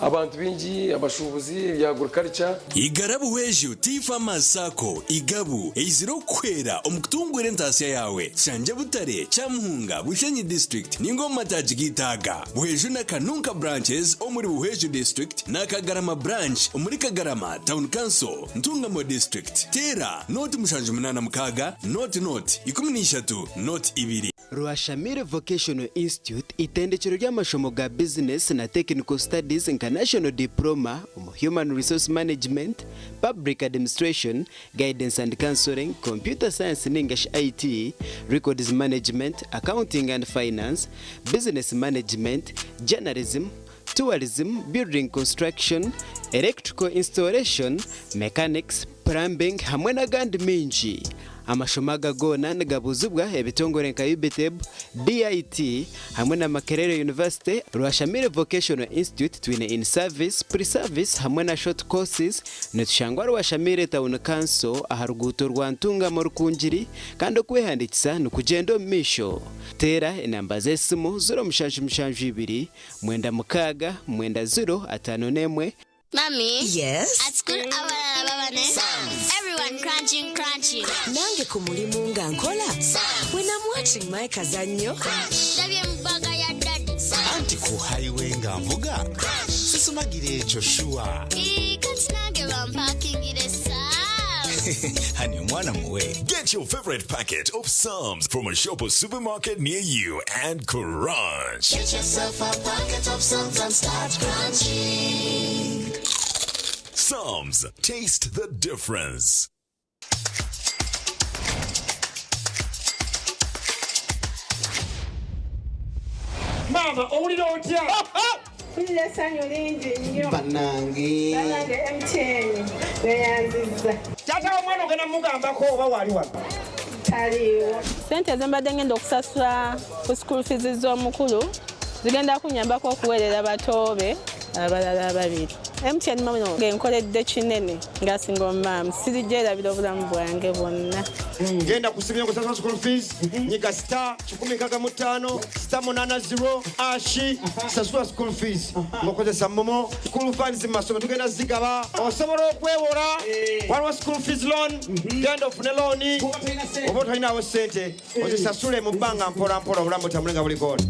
abantu bingi abashubuzi bya agriculture igarabu weju tifa masako igabu eziro kwera omukutungwere ntasiya yawe shanje butare chamuhunga bushenyi district ningoma tajigitaga weju na kanunka branches omuri buheju district na Kagarama branch omuri Kagarama town council ntungamo district tera noti mushanje munana mukaga noti 13 noti 2 Rwashamire Vocational Institute itendekero ry'amashomo ga business na technical studies international diploma human resource management, public administration, guidance and counseling, computer science and English IT, records management, accounting and finance, business management, journalism, tourism, building construction, electrical installation, mechanics, plumbing hamwe na gandi minji. Amashomaga gona ngabuzubwa ebitongore nka UBTEB, DIT hamwe na Makerere University. Rwashamire Vocational Institute twine in service, pre-service hamwe na short courses netushangwa Rwashamire Town Council aharuguto rwantunga mu rukunjiri kandi kwehandikisa nukugendo misho tera inamba zesimu 0 mushanju 2 mwenda mukaga mwenda 0 5 nemwe Mommy? Yes? At school, everyone crunching. Nange kumulimu nga nkola. When I'm watching my kazanyo. Anti ku highway nga mvuga. Sisumagire ekyo shuwa. Honey, mwana muwe. Get your favorite packet of Psalms from a shop or supermarket near you and crunch. Get yourself a packet of Psalms and start crunching. Psalms, taste the difference. Mama, only don't tell. Banange MTN tata omwana ogenda mugambako oba wali wano taliwo sente zembadde ngenda okusasula ku school fees z'omukulu zigenda kunyambako okuweerera batoobe abalala ababiri MTN mama ngenkoledde kinene ngasinga omumaamu sirijjerabira obulamu bwange bwonna ngenda kusibira kusasula school fees nyiga *165 *880 sasula school fees ngokozesa momo school funds masoma tugenda zigaba osobola okwewola waliwo school fees loan genda ofune loani oba otalinawo sente ozisasule mu bbanga mpola obulamu butamulenga buli koona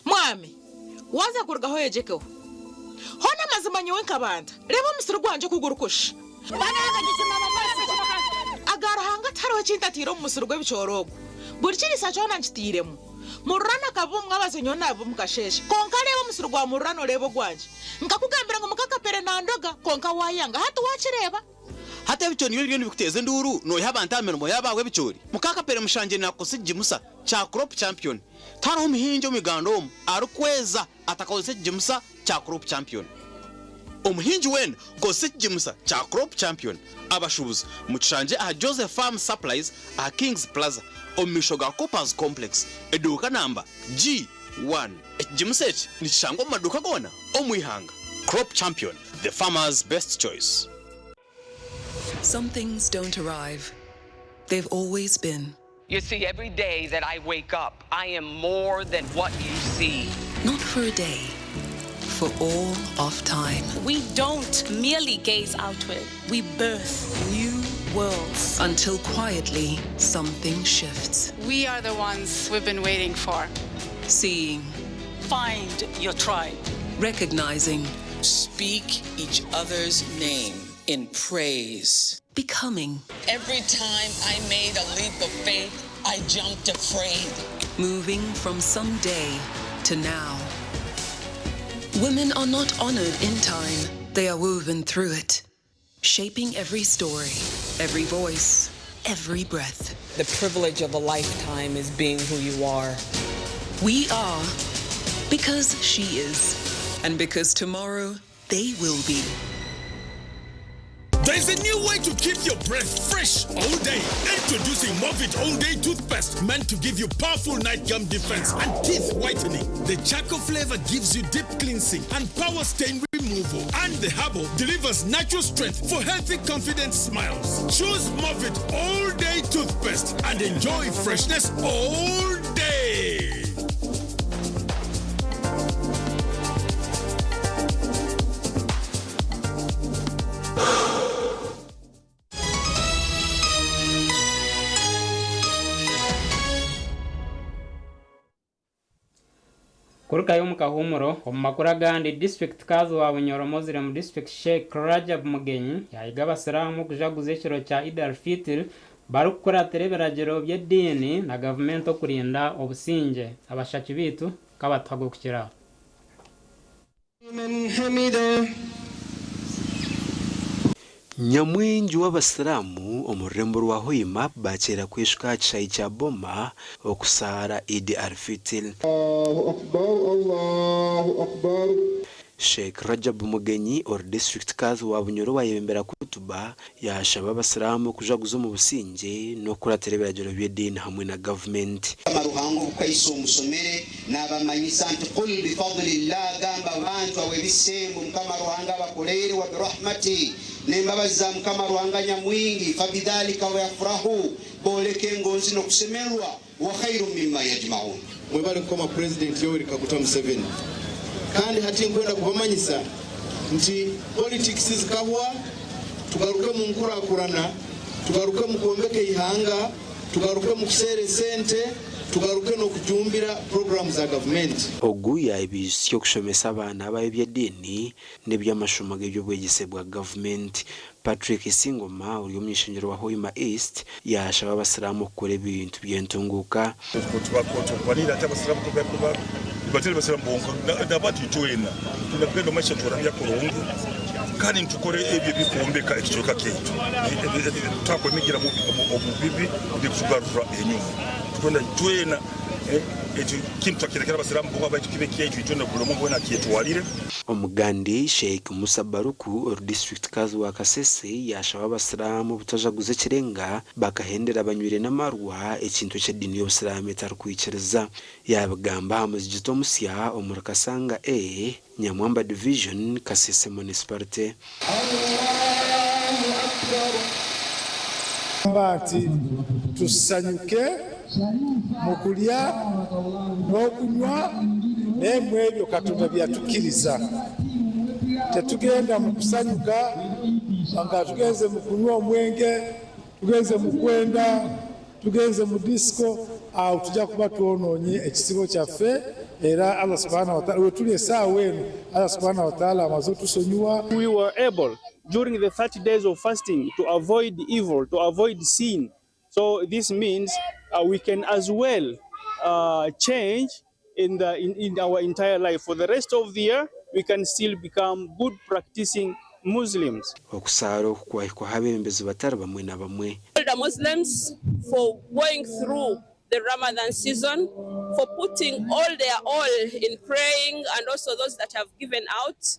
mwami waza kurugaho yejekeho hona mazima nyewe nkabanda reba umusuru gwanje kugurukusha agarahanga taro cintatiro umusuru gw'ebicorogo buri kirisa cyona nkitiremo murana kabumwe abazenyo nabo mukasheshe konka reba umusuru gwa murano rebo gwanje nkakugambira ngo mukakapere nandoga konka wayanga hatu wachireba hata bichoni byo bikuteze nduru no yabanta amenmo yabawe bichori mukakapere mushanje nakosije musa cha crop champion taro umuhinjo migandom arukweza atakosije musa cha crop champion umuhinji wen kosije musa cha crop champion abashubuza mucanje a Joseph Farm Supplies a Kings Plaza omishoga Coppers Complex eduka namba G1 Jimuset ni shango maduka gona omwihanga crop champion the farmer's best choice. Some things don't arrive. They've always been. You see, every day that I wake up, I am more than what you see. Not for a day, for all of time. We don't merely gaze outward. We birth new worlds. Until quietly, something shifts. We are the ones we've been waiting for. Seeing. Find your tribe. Recognizing. Speak each other's name in praise. Becoming. Every time I made a leap of faith, I jumped afraid. Moving from someday to now. Women are not honored in time. They are woven through it. Shaping every story, every voice, every breath. The privilege of a lifetime is being who you are. We are because she is. And because tomorrow they will be. There's a new way to keep your breath fresh all day. Introducing Movit All Day Toothpaste, meant to give you powerful night gum defense and teeth whitening. The charcoal flavor gives you deep cleansing and power stain removal. And the herbal delivers natural strength for healthy, confident smiles. Choose Movit All Day Toothpaste and enjoy freshness all day. Kuruka yo mukahumuro omumakuru agandi district kazo wa Bunyoro mozire mu district Sheikh Rajab Mugenyi yayiga abasiramu kujaguza ekiro kya Eid al-Fitr barukora tereberagero by'edini na government okurinda obusinge abashaki bitu kabatwago kukira Nyamwingi w'abasiramu omurembo rwa Hoima bakera kwishika kishayi kya Boma okusara Eid al-Fitr. Allahu Akbar. Sheikh Rajab Mugenyi or district kazi wa Bunyoro wayembera kutuba yashaba abasiramu kujaguza mu businge no kuraterebera by'edini hamwe na government. Amaruhango kwaiso musomere n'abamanyisa nti qul bi fadlillah gamba abantu awebisembu mukamaruhanga bakolere wa birahmati nembabaza mukamaruhanga nyamwingi fabidhalika wayafrahu boleke ngonzi no kusemerwa wa khairu mimma yajma'un. Mwebale koma president Yoweri Kaguta Museveni kandi hati nkwenda kubamanyisa nti politics zikabwa tugaruke mu nkurakurana tugaruke mu kwombeka ihanga tugaruke mu kusere sente tugaruke no kujumbira programs za government oguya ibisyo kushomesa abana b'ebyedini n'eby'amashomo g'ebyobwegese bwa government. Patrick Singoma uri mu ishingiro wa Hoima East yashaba abasilamu gukora ibintu byentunguka kutubanira ati abasilamu kuba batiri basira mbongo ndabati twena tunapenda maisha turamya kurungu kandi ntukore ebyo bikombeka ekicoka ketu twako migira mu bibi ndi kugarura enyuma tukona twena ejo kintu akireka abasilamu mbongo abaje kibekiye ejo twena kulomo bona kietwalire. Omugandi Sheikh Musa Baruku or district kazi wa Kasese yashaba abasilamu butajaguze kirenga bakahendera abanywire n'amarwa ekintu cy'edini y'obusiramu etarukwikereza yabagamba muzigito musya omurakasanga Nyamwamba division Kasese municipality. Mbati tusanyuke mukulya n'okunywa n'emwebyo Katonda byatukiriza tetugenda mu kusanyuka nga tugenze mu kunywa omwenge tugenze mu kwenda tugenze mu disco aho tujja kuba tuwonoonye ekisibo kyaffe era Allah subhanahu wa ta'ala wetuli esaawa eno Allah subhanahu wa ta'ala amaze otusonyiwa. We were able during the 30 days of fasting to avoid evil, to avoid sin. So this means we can as well change in our entire life. For the rest of the year, we can still become good practicing Muslims. Okusaro kwa habembezi batari bamwe na bamwe. The Muslims for going through the Ramadan season, for putting all their all in praying, and also those that have given out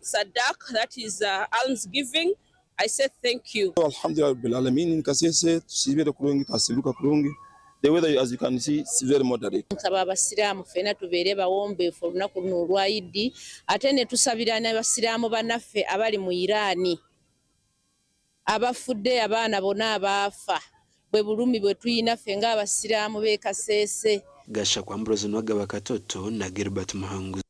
sadaq, that is alms giving. I said thank you. Alhamdulillah bil alamin kasese tusibere kurungi tasiluka kurungi. The weather, as you can see, is very moderate. Nsaba abasiraamu fena tubeere bawombeefu olunaku luno olwa Idi ate ne tusabira n'abasiraamu bannaffe abali mu Irani abafudde abaana bonna abaafa bwe bulumi bwe tuyina ffe ng'abasiraamu b'e Kasese. Gasha kwa Ambrozi Nwagaba Katoto na Gilbert Muhangu.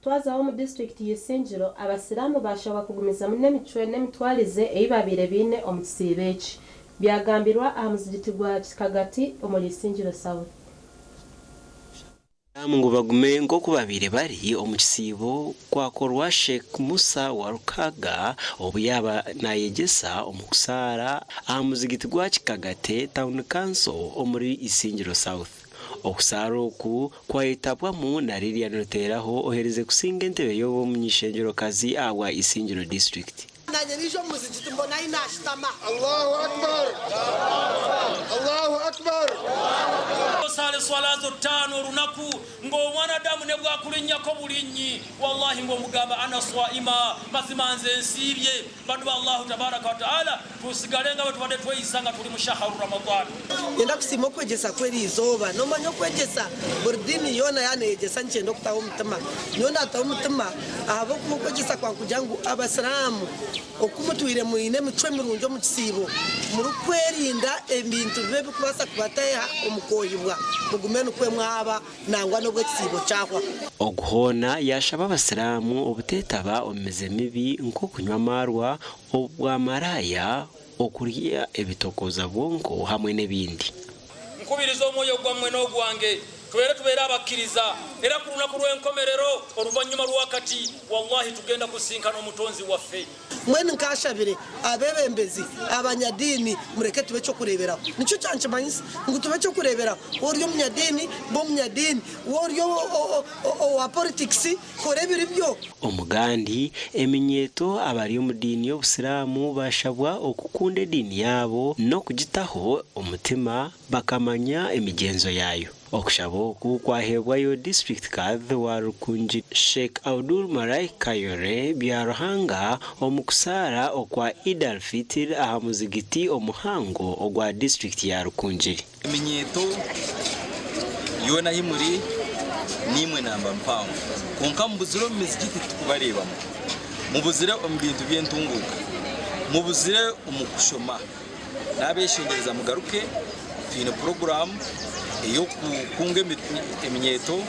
Twazaho mu district y'Essengero abasiraamu bashobora kugumiza mu n'emitwalize eyibabire bine omu kisiibo eki byagambirwa aha muzigiti gwa Kagati omuli Ssengero South. Ngo bagume ngo kubabire bari omu kisiibo kwakorwa Sheikh Musa wa Rukaga obuyaba nayegesa omukusara aha muzigiti gwa Kagate Town Council omuli Ssengero South. Okusara oku kwayitabwamu na Lilia Noteraho ohereze kusinga entebe y'obo munyishengero kazi awa Ssengero district. Allahu Akbar. Allahu Akbar. Sale swalazo tano runaku ngo mwanadamu ne bwakulinya ko bulinyi wallahi ngo mugamba ana swaima mazimanze nsibye bandu ba Allah tabaraka wa taala tusigalenga batu bade tweyisanga tuli mu shahru Ramadan. Yenda kusimo kwegesa kweri izoba no manyo kwegesa burdini yona yanegesa nchendo kutaho umutima yona taho umutima abo kwegesa kwa kujangu abasiramu okumutuire mu ine mitwe mirunjo mu kisibo mu rukwerinda ebintu bebe kubasa kubateha omukoyibwa mugumenu kwe mwaba nangwa no bwekisibo cyakwa. Oguhona yashaba abasiramu obutetaba omeze mibi nko kunywa marwa obwa maraya okuriya ebitokoza bonko hamwe nebindi. Nkubiriza omwoyo gwamwe n'ogwange tubeera abakiriza era ku lunaku lw'enkomerero oluvannyuma lwakati wallahi tugenda kusinkana omutonzi waffe. Mwene nkashabire abebembezi abanyadini mureke tube cyo kurebera nico cyanje manyisa ngo tube cyo kurebera oryo munyadini bo munyadini oryo wa politics korebira ibyo. Omugandi eminyeto abari mu dini y'Obusiramu bashabwa okukunda dini yabo no kugitaho umutima bakamanya emigenzo yayo. Okushabo kukwahebwa yo district kadhe wa Rukunji Sheikh Abdul Marai Kayore byaruhanga omukusara okwa Eid al-Fitr aha muzigiti omuhango ogwa district ya Rukunji. Eminyeto yona himuri nimwe namba mpango konka mbuziro mizigiti tukubareba mubuzire ombintu byentunguka mubuzire umukushoma nabeshengereza mugaruke twine program iyo kunga eminyeto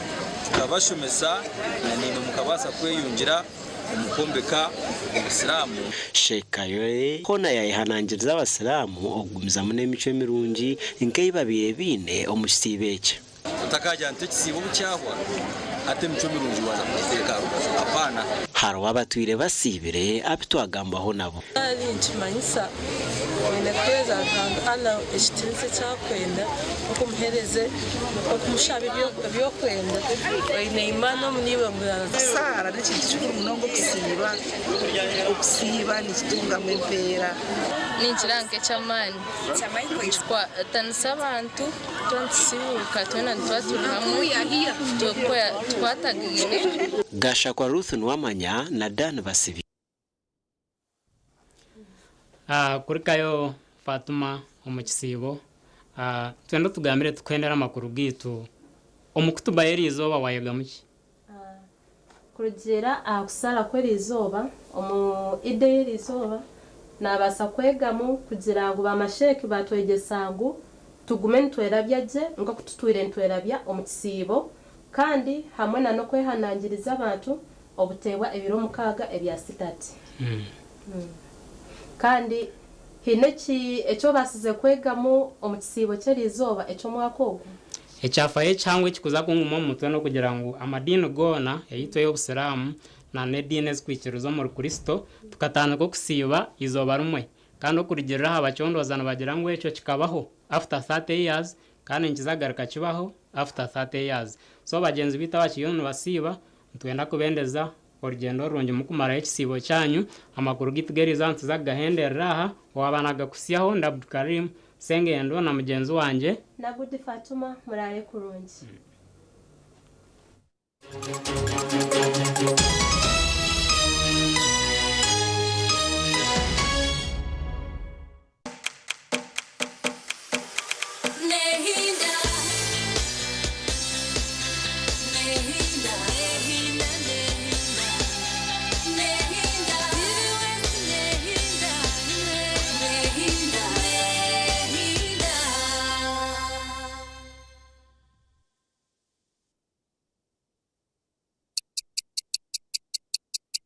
tukabashomesa na nino mukabasa kweyungira umukombeka umusilamu shekayo kona yayihanangiriza abasilamu ogumiza mu n'emico emirungi nk'ibabire bine omusibeke utakajya ntekisibo bucyahwa ate mico mirungi waza kuteka apana haro abatwire basibire abitwagambaho nabo ari nchimanyisa wenda kweza kanga ala ekitirinze cyakwenda okumuhereze okumushabe byo kwenda wayine imano muniwe muraza sara n'ekintu kikuru munongo okusiiba nikitunga mwempera ninkiranke cy'amani kwa tanisa abantu tonsibuka twena twaturi hamwe twatagine gasha kwa Ruth Nwamanya na Dan Basibi kuri kayo Fatuma omukisibo twenda tugambire tukwendera amakuru gitu omukutuba yeri izoba wayaga muki kurugira akusara kweri izoba omu ide yeri izoba nabasa kwegamu kugira ngo bamasheki batwegesangu tugume ntwerabya je ngo kututwire ntwerabya omukisibo kandi hamwe na no kwehanangiriza abantu obutewa ebiro mukaga ebya sitati kandi hineki echo basize kwegamu omukisibo cyeri izoba echo mwakogo ecyafaye cyangwa kikuza kunguma mu mutwe no kugira ngo amadini gona yitwe y'obusiramu na nedine zikwikiruzo mu Kristo tukatana ko kusiba izoba rumwe kandi okurigirira abacyondozana bagira ngo echo kikabaho after 30 years kandi nkizagaruka kibaho after 30 years so bagenzi bita bakiyonu basiba ntwenda kubendeza orugendo rungi mukumara ekisibo cyanyu amakuru gitugeriza ntuzagahenderera aha wabanaga kusiyaho Abdulkarim Ssengendo na mugenzi wanje Nagudi Fatimah murare kurungi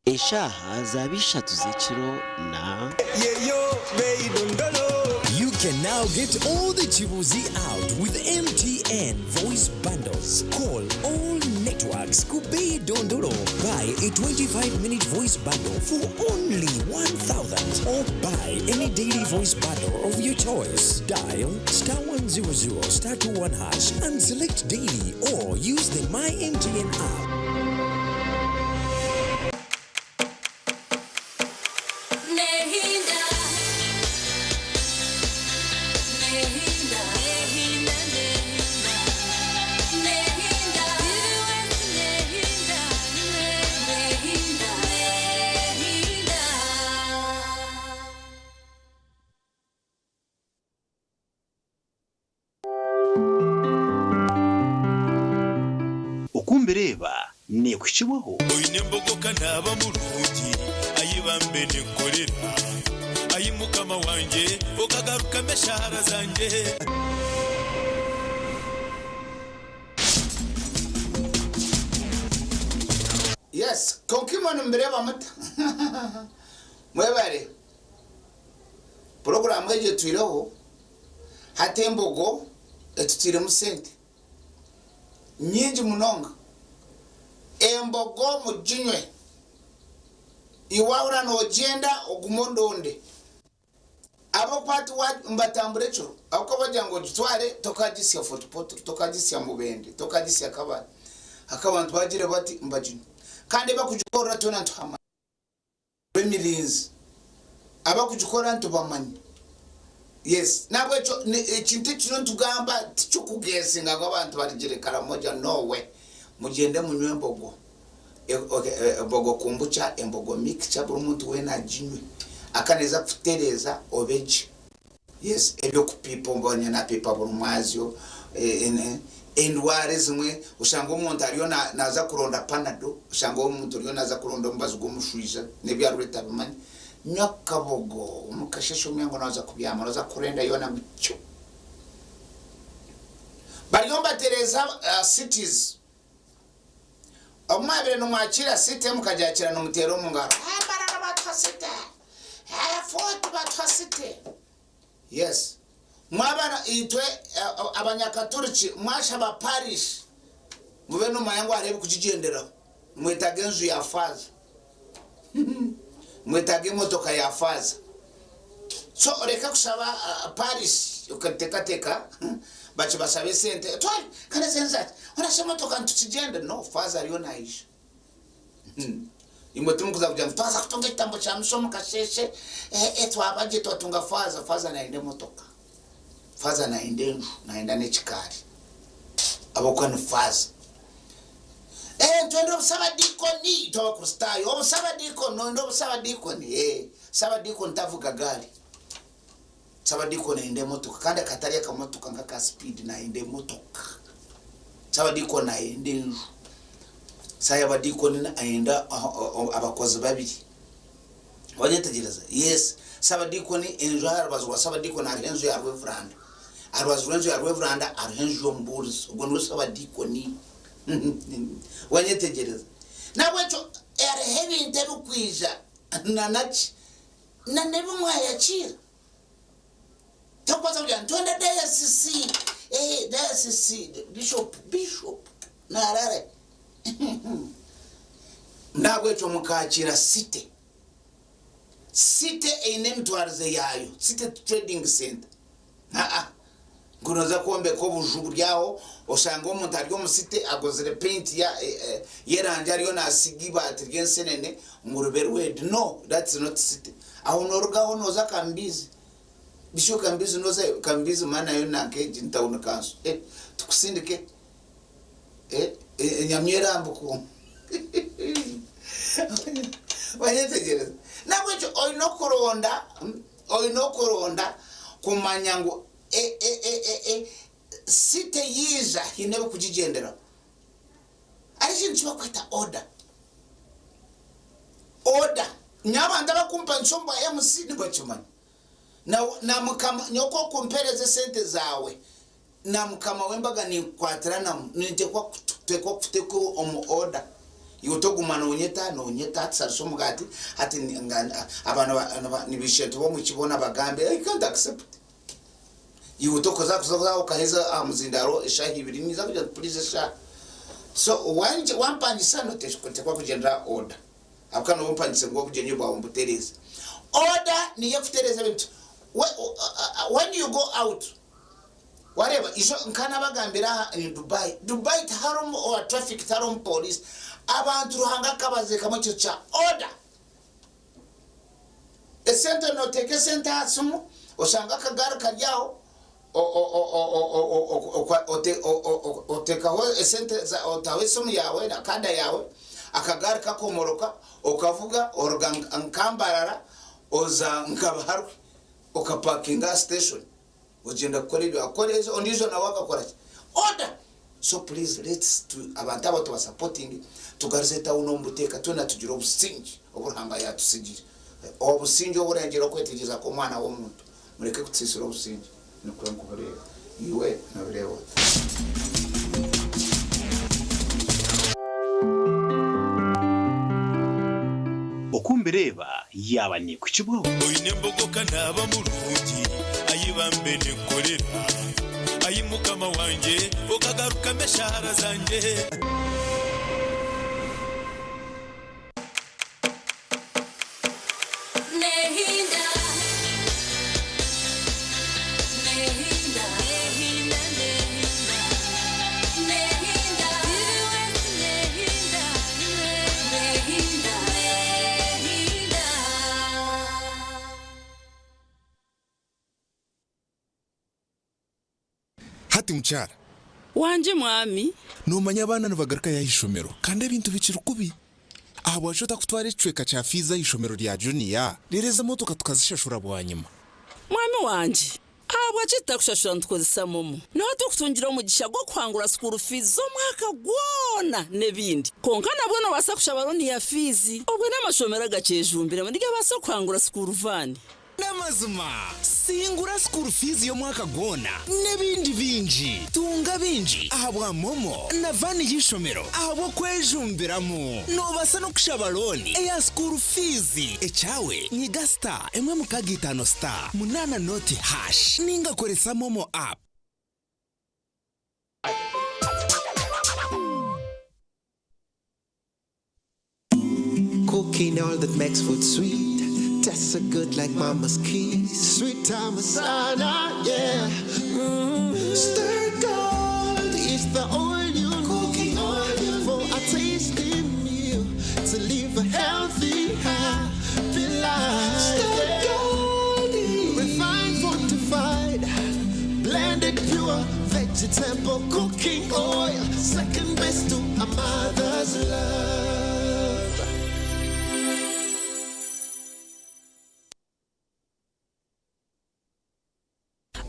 eshaha zabishatu z'ekiro na You can now get all the Chibuzi out with MTN voice bundles. Call all networks Kubi Dondoro. Buy a 25-minute voice bundle for only 1,000 or buy any daily voice bundle of your choice. Dial *100 *21# and select daily or use the My MTN app. Ukumbereba ne kukibaho oyine mbogoka naba mulungi ayibambe nekorera ayimukama wanje okagaruka meshara zanje Yes, konkimano mbereba mata mwebare program eje twireho hatembogo etutire musente nyingi munonga embogo mujinywe iwaura no genda ogumondonde abo kwati wa mbatambure cyo ako bajango gitware tokadisya fotopoto tokadisya mubende tokadisya kabana akabantu bagire bati mbajinyo kandi bakujikora tona ntama bemilinzi abakujikora ntubamanyi yes nabwe cyo ekintu kino tugamba ticukugesinga abantu barigirekara moja nowe mugende munywe mbogo mbogo kumbucha embogo mixture buri muntu we najinywe akaneza kutereza obeji yes ebyo kupipa mbonye na pipa buri mwazyo endware zimwe ushanga umuntu ariyo naza kuronda panado ushanga umuntu ariyo naza kuronda mbazo gomushwiza nebyarureta bimanye nyakabogo umukashesho myango naza kubyama naza kurenda yona mucyo bariyo batereza cities omwabire no mwakira city mukajakira no mutero mu ngaro barara batwa city fort batwa city. Yes, mwabana itwe abanyakaturiki mwashaba parish mube no mayango arebe kukigendera mwetage enzu ya faza mwetage motoka ya faza. So reka kusaba parish ukatekateka bachi basabe sente twali kana senza unasema motoka ntukigende no faza ariyo naisha imotimu kuza kuja mtwaza kutonga kitambo cha msomo kasheshe etwabaje twatunga faza naende motoka faza naende naenda nechikari abokwa ni faza twende obusaba dikoni toba kustayo obusaba dikoni ndo obusaba dikoni saba dikoni tavuga gari saba dikoni naende motoka kandi akatari akamotoka ngaka speed naende motoka saba dikoni naende saya badikoni aenda abakozi babiri wanyetegereza. Yes, sabadikoni enjara bazwa sabadikoni arenzo ya Reverend arwazwenzo ya Reverend arenzo mburs ubwo sabadikoni wanyetegereza nabwecho are heavy interu kwija nanachi na nebo mwayachira topaza bya ntonde DSC bishop na arare nabwecho mukakira city eine mitwarize yayo city trading center ngunoza kombe ko bujubu ryaho osanga umuntu ari mu city agozere paint ya yeranje ariyo nasigi batiri yensenene ngurubere wed. No, that's not city. Aho norugaho noza kambizi bisho kambizi noza kambizi mana yo nakeje ntawuna kanso tukusindike nyamyerambo ko wanyetegereza nabwecho oyinokoronda kumanya ngo site yiza hinebe kujigendera ari cyo bakwita order nyabanda bakumpa nsombo ya MC nibachumana na mukama nyoko kumpereze sente zawe na mukama wembaga ni kwatirana nje kwa kuteko order yotogumana onyeta tsaso mugati ati abana nibisheto bo mukibona bagambe I can't accept yutokoza kuzoza ukaheza amuzindaro eshahi ibiri niza kuja please sha. So wampanyisa noteshikote kwa kugendera order akana wampanyise ngo kujenye ba umbutereza order ni yakutereza bintu when you go out whatever iso nkana bagambira in Dubai taharum or traffic taharum police abantu ruhanga kabaze kamacyo cha order center no take center asumu osanga kagara karyaho oteka ho center za otawe sumu yawe na kada yawe akagara kakomoroka okavuga organkambarara oza nkabaharwe okaparkinga station ugenda gukora ibyo akorezo ondizo na wakakora order. So please let's to abantu abo to supporting tugarizeta uno mbuteka tuna tugira obusingi oburhanga yatusigira obusingi oburengero kwetegeza ko mwana wo muntu mureke kutsisira obusingi nokora nkubareba iwe nabirewa okumbireba yaba ni kukibuho oyine mbogoka naba mulungi ayibambe nekorera ayimukama wanje okagaruka meshara zanje hati mchara wanje mwami numanya abana nabagaruka yahishomero kandi ibintu bicira kubi abo bashota kutwara icweka cha fiza yishomero rya junior rireza motoka tukazishashura bwanyuma mwami wanje abo acita kushashura ntukozisa momo naho tukutungira umugisha gwo kwangura school fees zo mwaka gwona nebindi konka nabwo basa kushabaroni ya fizi obwe n'amashomero agacejumbira muri basa kwangura school van n'amazima singura school fees y'omwaka gwona n'ebindi bingi tunga bingi ahabwa momo na vani y'ishomero ahabwo kwejumbiramu nobasa n'okushaba looni eya school fees ekyawe nyiga star 1 star 8 noti hash ninga koresa momo app. Cooking all that makes food sweet. Tastes so good like mama's keys. Sweet Tamasana, yeah. Stir gold is the oil you cooking oil for a tasty meal to live a healthy, happy life. Stir gold, refined, fortified, blended pure vegetable cooking oil, second best to a mother's love.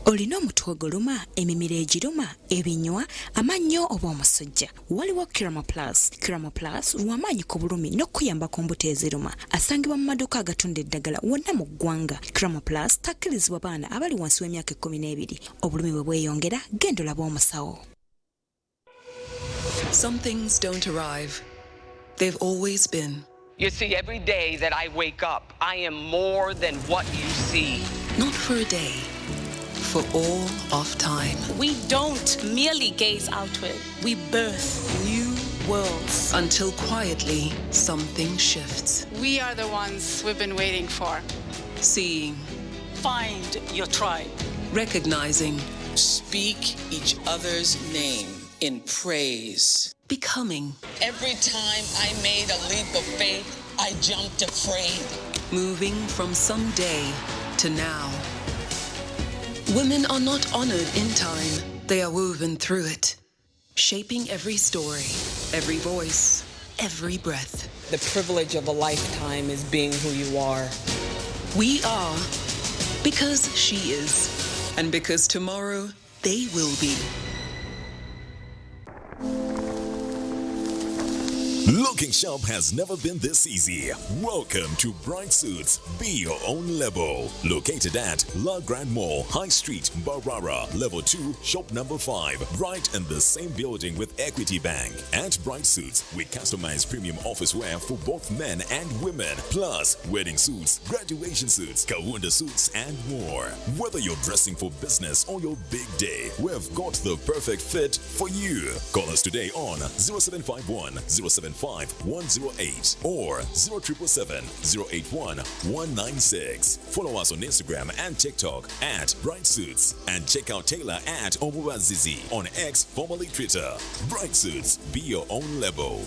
Olina omutwe oguluma, emimiro egiruma, ebinywa, amannyo oba omusujja. Waliwo Kiramo Plus. Kiramo Plus lw'amaanyi ku bulumi n'okuyamba ku mbuto eziruma. Asangibwa mu maduuka agatunda eddagala wonna mu ggwanga. Kiramo Plus takkirizibwa baana abali wansi w'emyaka 12. Obulumi bwe bweyongera, genda olabe omusawo. Some things don't arrive. They've always been. You see, every day that I wake up, I am more than what you see. Not for a day. For all of time. We don't merely gaze outward, we birth new worlds. Until quietly, something shifts. We are the ones we've been waiting for. Seeing. Find your tribe. Recognizing. Speak each other's name in praise. Becoming. Every time I made a leap of faith, I jumped afraid. Moving from someday to now. Women are not honored in time. They are woven through it, shaping every story, every voice, every breath. The privilege of a lifetime is being who you are. We are because she is, and because tomorrow they will be. Looking sharp has never been this easy. Welcome to Bright Suits. Be your own label. Located at La Grand Mall, High Street, Barara, Level 2, Shop number 5. Right in the same building with Equity Bank. At Bright Suits, we customize premium office wear for both men and women. Plus, wedding suits, graduation suits, Kawunda suits, and more. Whether you're dressing for business or your big day, we've got the perfect fit for you. Call us today on 0751 075 108 or 0777 081 196. Follow us on Instagram and TikTok at Bright Suits and check out Taylor at Omuwazizi on X, formerly Twitter. Bright Suits, be your own label.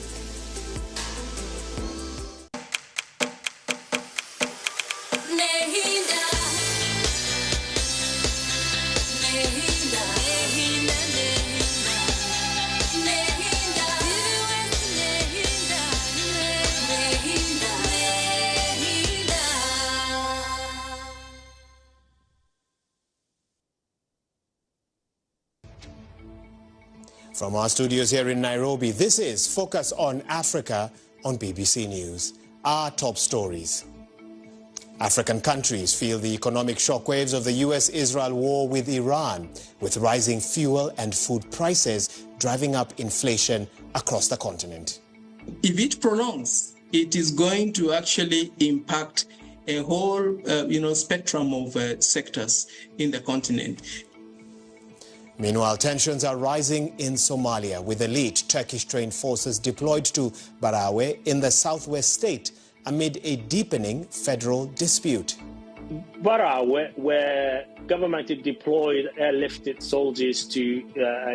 From our studios here in Nairobi, this is Focus on Africa on BBC News. Our top stories. African countries feel the economic shockwaves of the US-Israel war with Iran, with rising fuel and food prices driving up inflation across the continent. If it prolongs, it is going to actually impact a whole spectrum of sectors in the continent. Meanwhile, tensions are rising in Somalia, with elite Turkish-trained forces deployed to Barawe in the southwest state amid a deepening federal dispute. Barawe, where government deployed airlifted soldiers to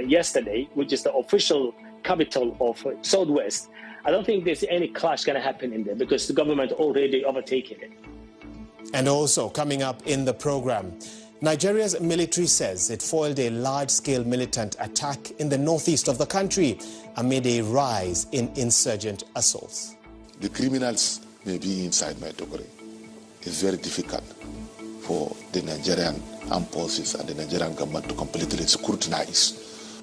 yesterday, which is the official capital of Southwest, I don't think there's any clash going to happen in there because the government already overtaken it. And also coming up in the program, Nigeria's military says it foiled a large-scale militant attack in the northeast of the country amid a rise in insurgent assaults. The criminals may be inside Maiduguri. It's very difficult for the Nigerian armed forces and the Nigerian government to completely scrutinize.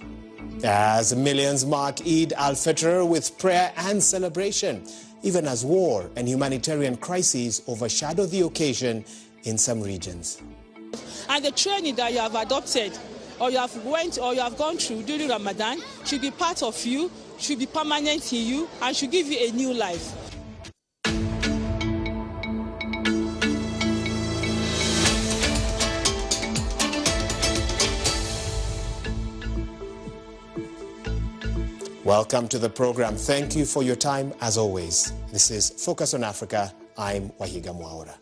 As millions mark Eid al-Fitr with prayer and celebration, even as war and humanitarian crises overshadow the occasion in some regions. And the training that you have adopted or you have gone through during Ramadan should be part of you, should be permanent in you, and should give you a new life. Welcome to the program. Thank you for your time, as always. This is Focus on Africa. I'm Wahiga Mwaura.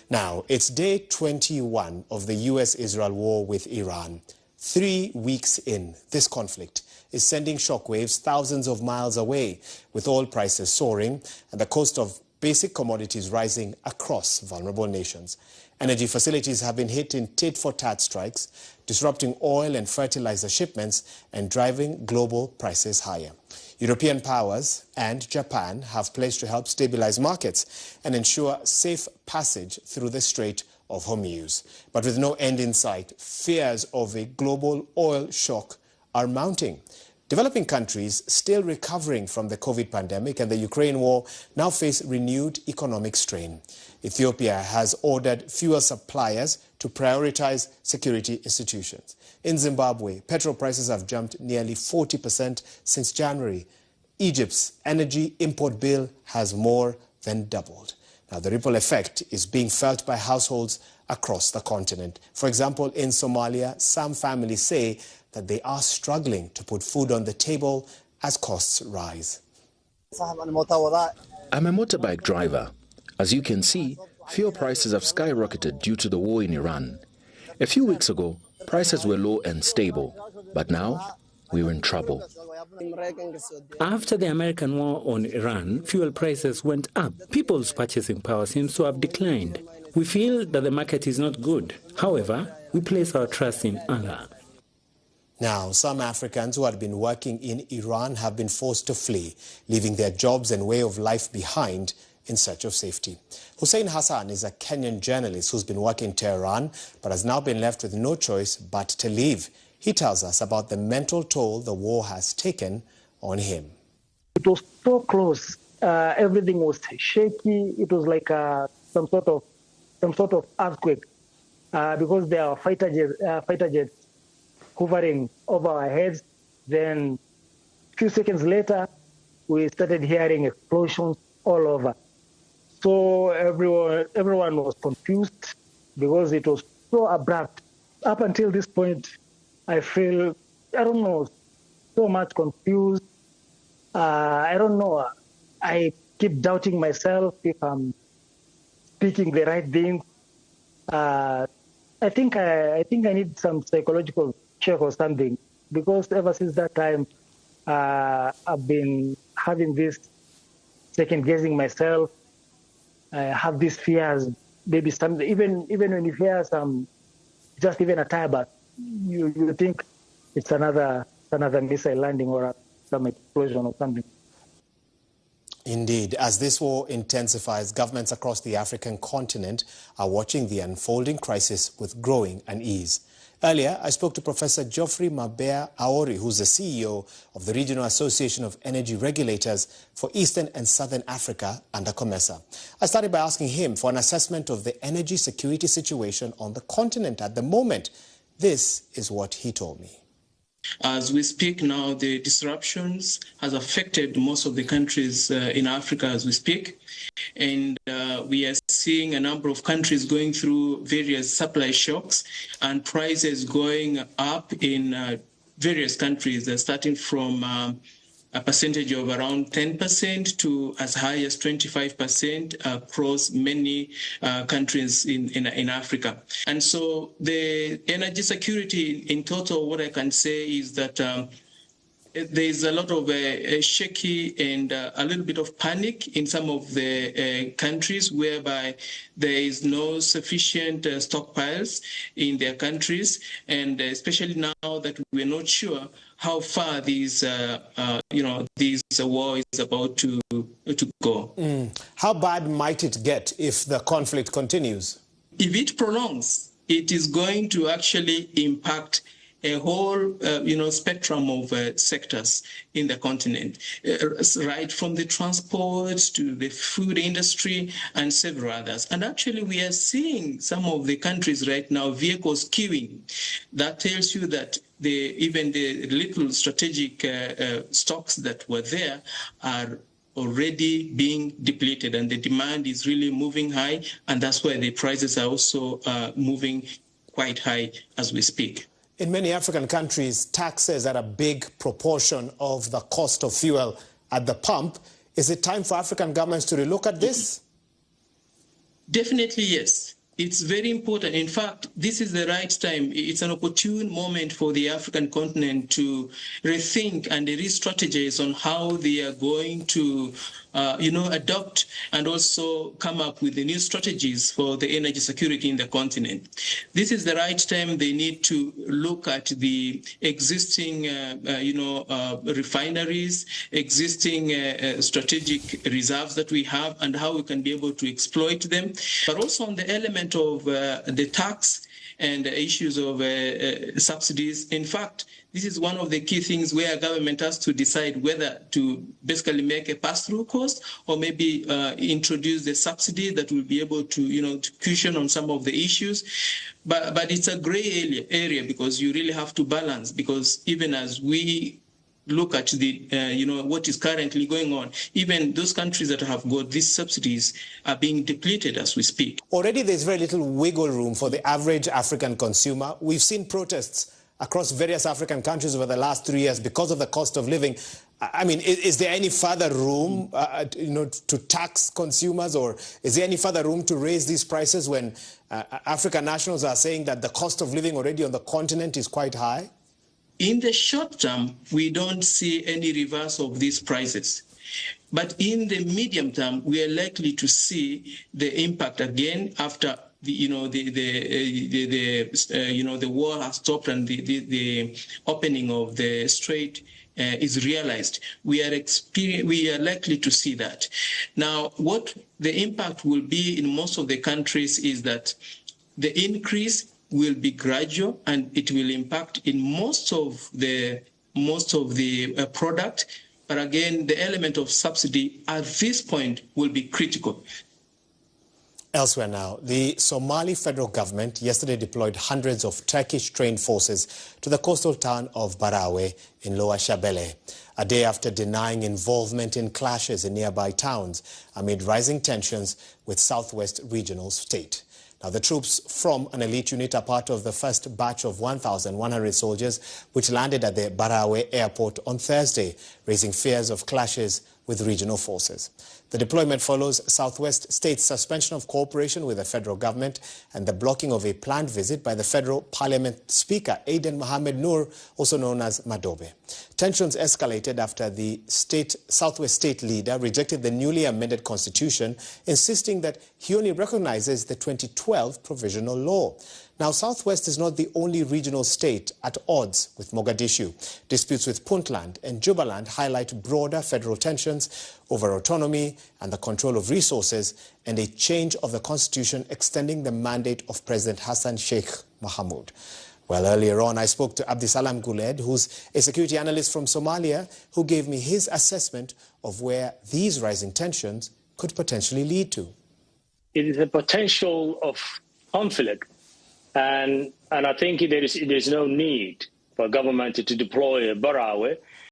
Now, it's day 21 of the US-Israel war with Iran. 3 weeks in, this conflict is sending shockwaves thousands of miles away, with oil prices soaring and the cost of basic commodities rising across vulnerable nations. Energy facilities have been hit in tit-for-tat strikes, disrupting oil and fertilizer shipments and driving global prices higher. European powers and Japan have pledged to help stabilize markets and ensure safe passage through the Strait of Hormuz. But with no end in sight, fears of a global oil shock are mounting. Developing countries still recovering from the COVID pandemic and the Ukraine war now face renewed economic strain. Ethiopia has ordered fuel suppliers to prioritize security institutions. In Zimbabwe, petrol prices have jumped nearly 40% since January. Egypt's energy import bill has more than doubled. Now, the ripple effect is being felt by households across the continent. For example, in Somalia, some families say that they are struggling to put food on the table as costs rise. I'm a motorbike driver. As you can see, fuel prices have skyrocketed due to the war in Iran. A few weeks ago, prices were low and stable, but now we're in trouble. After the American war on Iran, fuel prices went up. People's purchasing power seems to have declined. We feel that the market is not good. However, we place our trust in Allah. Now, some Africans who had been working in Iran have been forced to flee, leaving their jobs and way of life behind in search of safety. Hussein Hassan is a Kenyan journalist who's been working in Tehran but has now been left with no choice but to leave. He tells us about the mental toll the war has taken on him. It was so close. Everything was shaky. It was like some sort of earthquake because there are fighter jets hovering over our heads. Then a few seconds later, we started hearing explosions all over. So everyone was confused because it was so abrupt. Up until this point, I feel, I don't know, so much confused. I don't know. I keep doubting myself if I'm speaking the right thing. I think I need some psychological check or something, because ever since that time, I've been having this second guessing myself. I have these fears, maybe some, even when you hear some, just even a tire burst, you think it's another missile landing or some explosion or something. Indeed, as this war intensifies, governments across the African continent are watching the unfolding crisis with growing unease. Earlier, I spoke to Professor Geoffrey Mabea Aori, who's the CEO of the Regional Association of Energy Regulators for Eastern and Southern Africa under COMESA. I started by asking him for an assessment of the energy security situation on the continent at the moment. This is what he told me. As we speak now, the disruptions has affected most of the countries in Africa as we speak. And we are seeing a number of countries going through various supply shocks and prices going up in various countries, starting from a percentage of around 10% to as high as 25% across many countries in Africa. And so the energy security in total, what I can say is that there is a lot of shaky and a little bit of panic in some of the countries whereby there is no sufficient stockpiles in their countries, and especially now that we're not sure how far this war is about to go. How bad might it get if the conflict continues? If it prolongs, it is going to actually impact a whole, spectrum of sectors in the continent, right from the transport to the food industry and several others. And actually, we are seeing some of the countries right now, vehicles queuing. That tells you that even the little strategic stocks that were there are already being depleted, and the demand is really moving high, and that's why the prices are also moving quite high as we speak. In many African countries, taxes are a big proportion of the cost of fuel at the pump. Is it time for African governments to relook at this? Definitely, yes. It's very important. In fact, this is the right time. It's an opportune moment for the African continent to rethink and re-strategize on how they are going to, adopt and also come up with the new strategies for the energy security in the continent. This is the right time. They need to look at the existing, refineries, existing strategic reserves that we have, and how we can be able to exploit them, but also on the element of the tax and the issues of subsidies. In fact, this is one of the key things where government has to decide whether to basically make a pass-through cost or maybe introduce the subsidy that will be able to, to cushion on some of the issues. But it's a gray area because you really have to balance, because even as we look at the, what is currently going on, even those countries that have got these subsidies are being depleted as we speak. Already there's very little wiggle room for the average African consumer. We've seen protests across various African countries over the last 3 years because of the cost of living. I mean, is there any further room, to tax consumers, or is there any further room to raise these prices when African nationals are saying that the cost of living already on the continent is quite high? In the short term, we don't see any reverse of these prices. But in the medium term, we are likely to see the impact again after the war has stopped and the opening of the strait is realized. We are likely to see that. Now, what the impact will be in most of the countries is that the increase will be gradual, and it will impact in most of the product. But again, the element of subsidy at this point will be critical. Elsewhere now, the Somali federal government yesterday deployed hundreds of Turkish-trained forces to the coastal town of Barawe in Lower Shabelle, a day after denying involvement in clashes in nearby towns amid rising tensions with Southwest Regional State. Now, the troops from an elite unit are part of the first batch of 1,100 soldiers which landed at the Barawe airport on Thursday, raising fears of clashes with regional forces. The deployment follows Southwest State's suspension of cooperation with the federal government and the blocking of a planned visit by the Federal Parliament Speaker, Aden Mohamed Noor, also known as Madobe. Tensions escalated after the Southwest State leader rejected the newly amended constitution, insisting that he only recognizes the 2012 provisional law. Now, Southwest is not the only regional state at odds with Mogadishu. Disputes with Puntland and Jubaland highlight broader federal tensions over autonomy and the control of resources, and a change of the constitution extending the mandate of President Hassan Sheikh Mohamud. Well, earlier on, I spoke to Abdisalam Guled, who's a security analyst from Somalia, who gave me his assessment of where these rising tensions could potentially lead to. It is a potential of conflict. And I think there is no need for government to deploy Barawe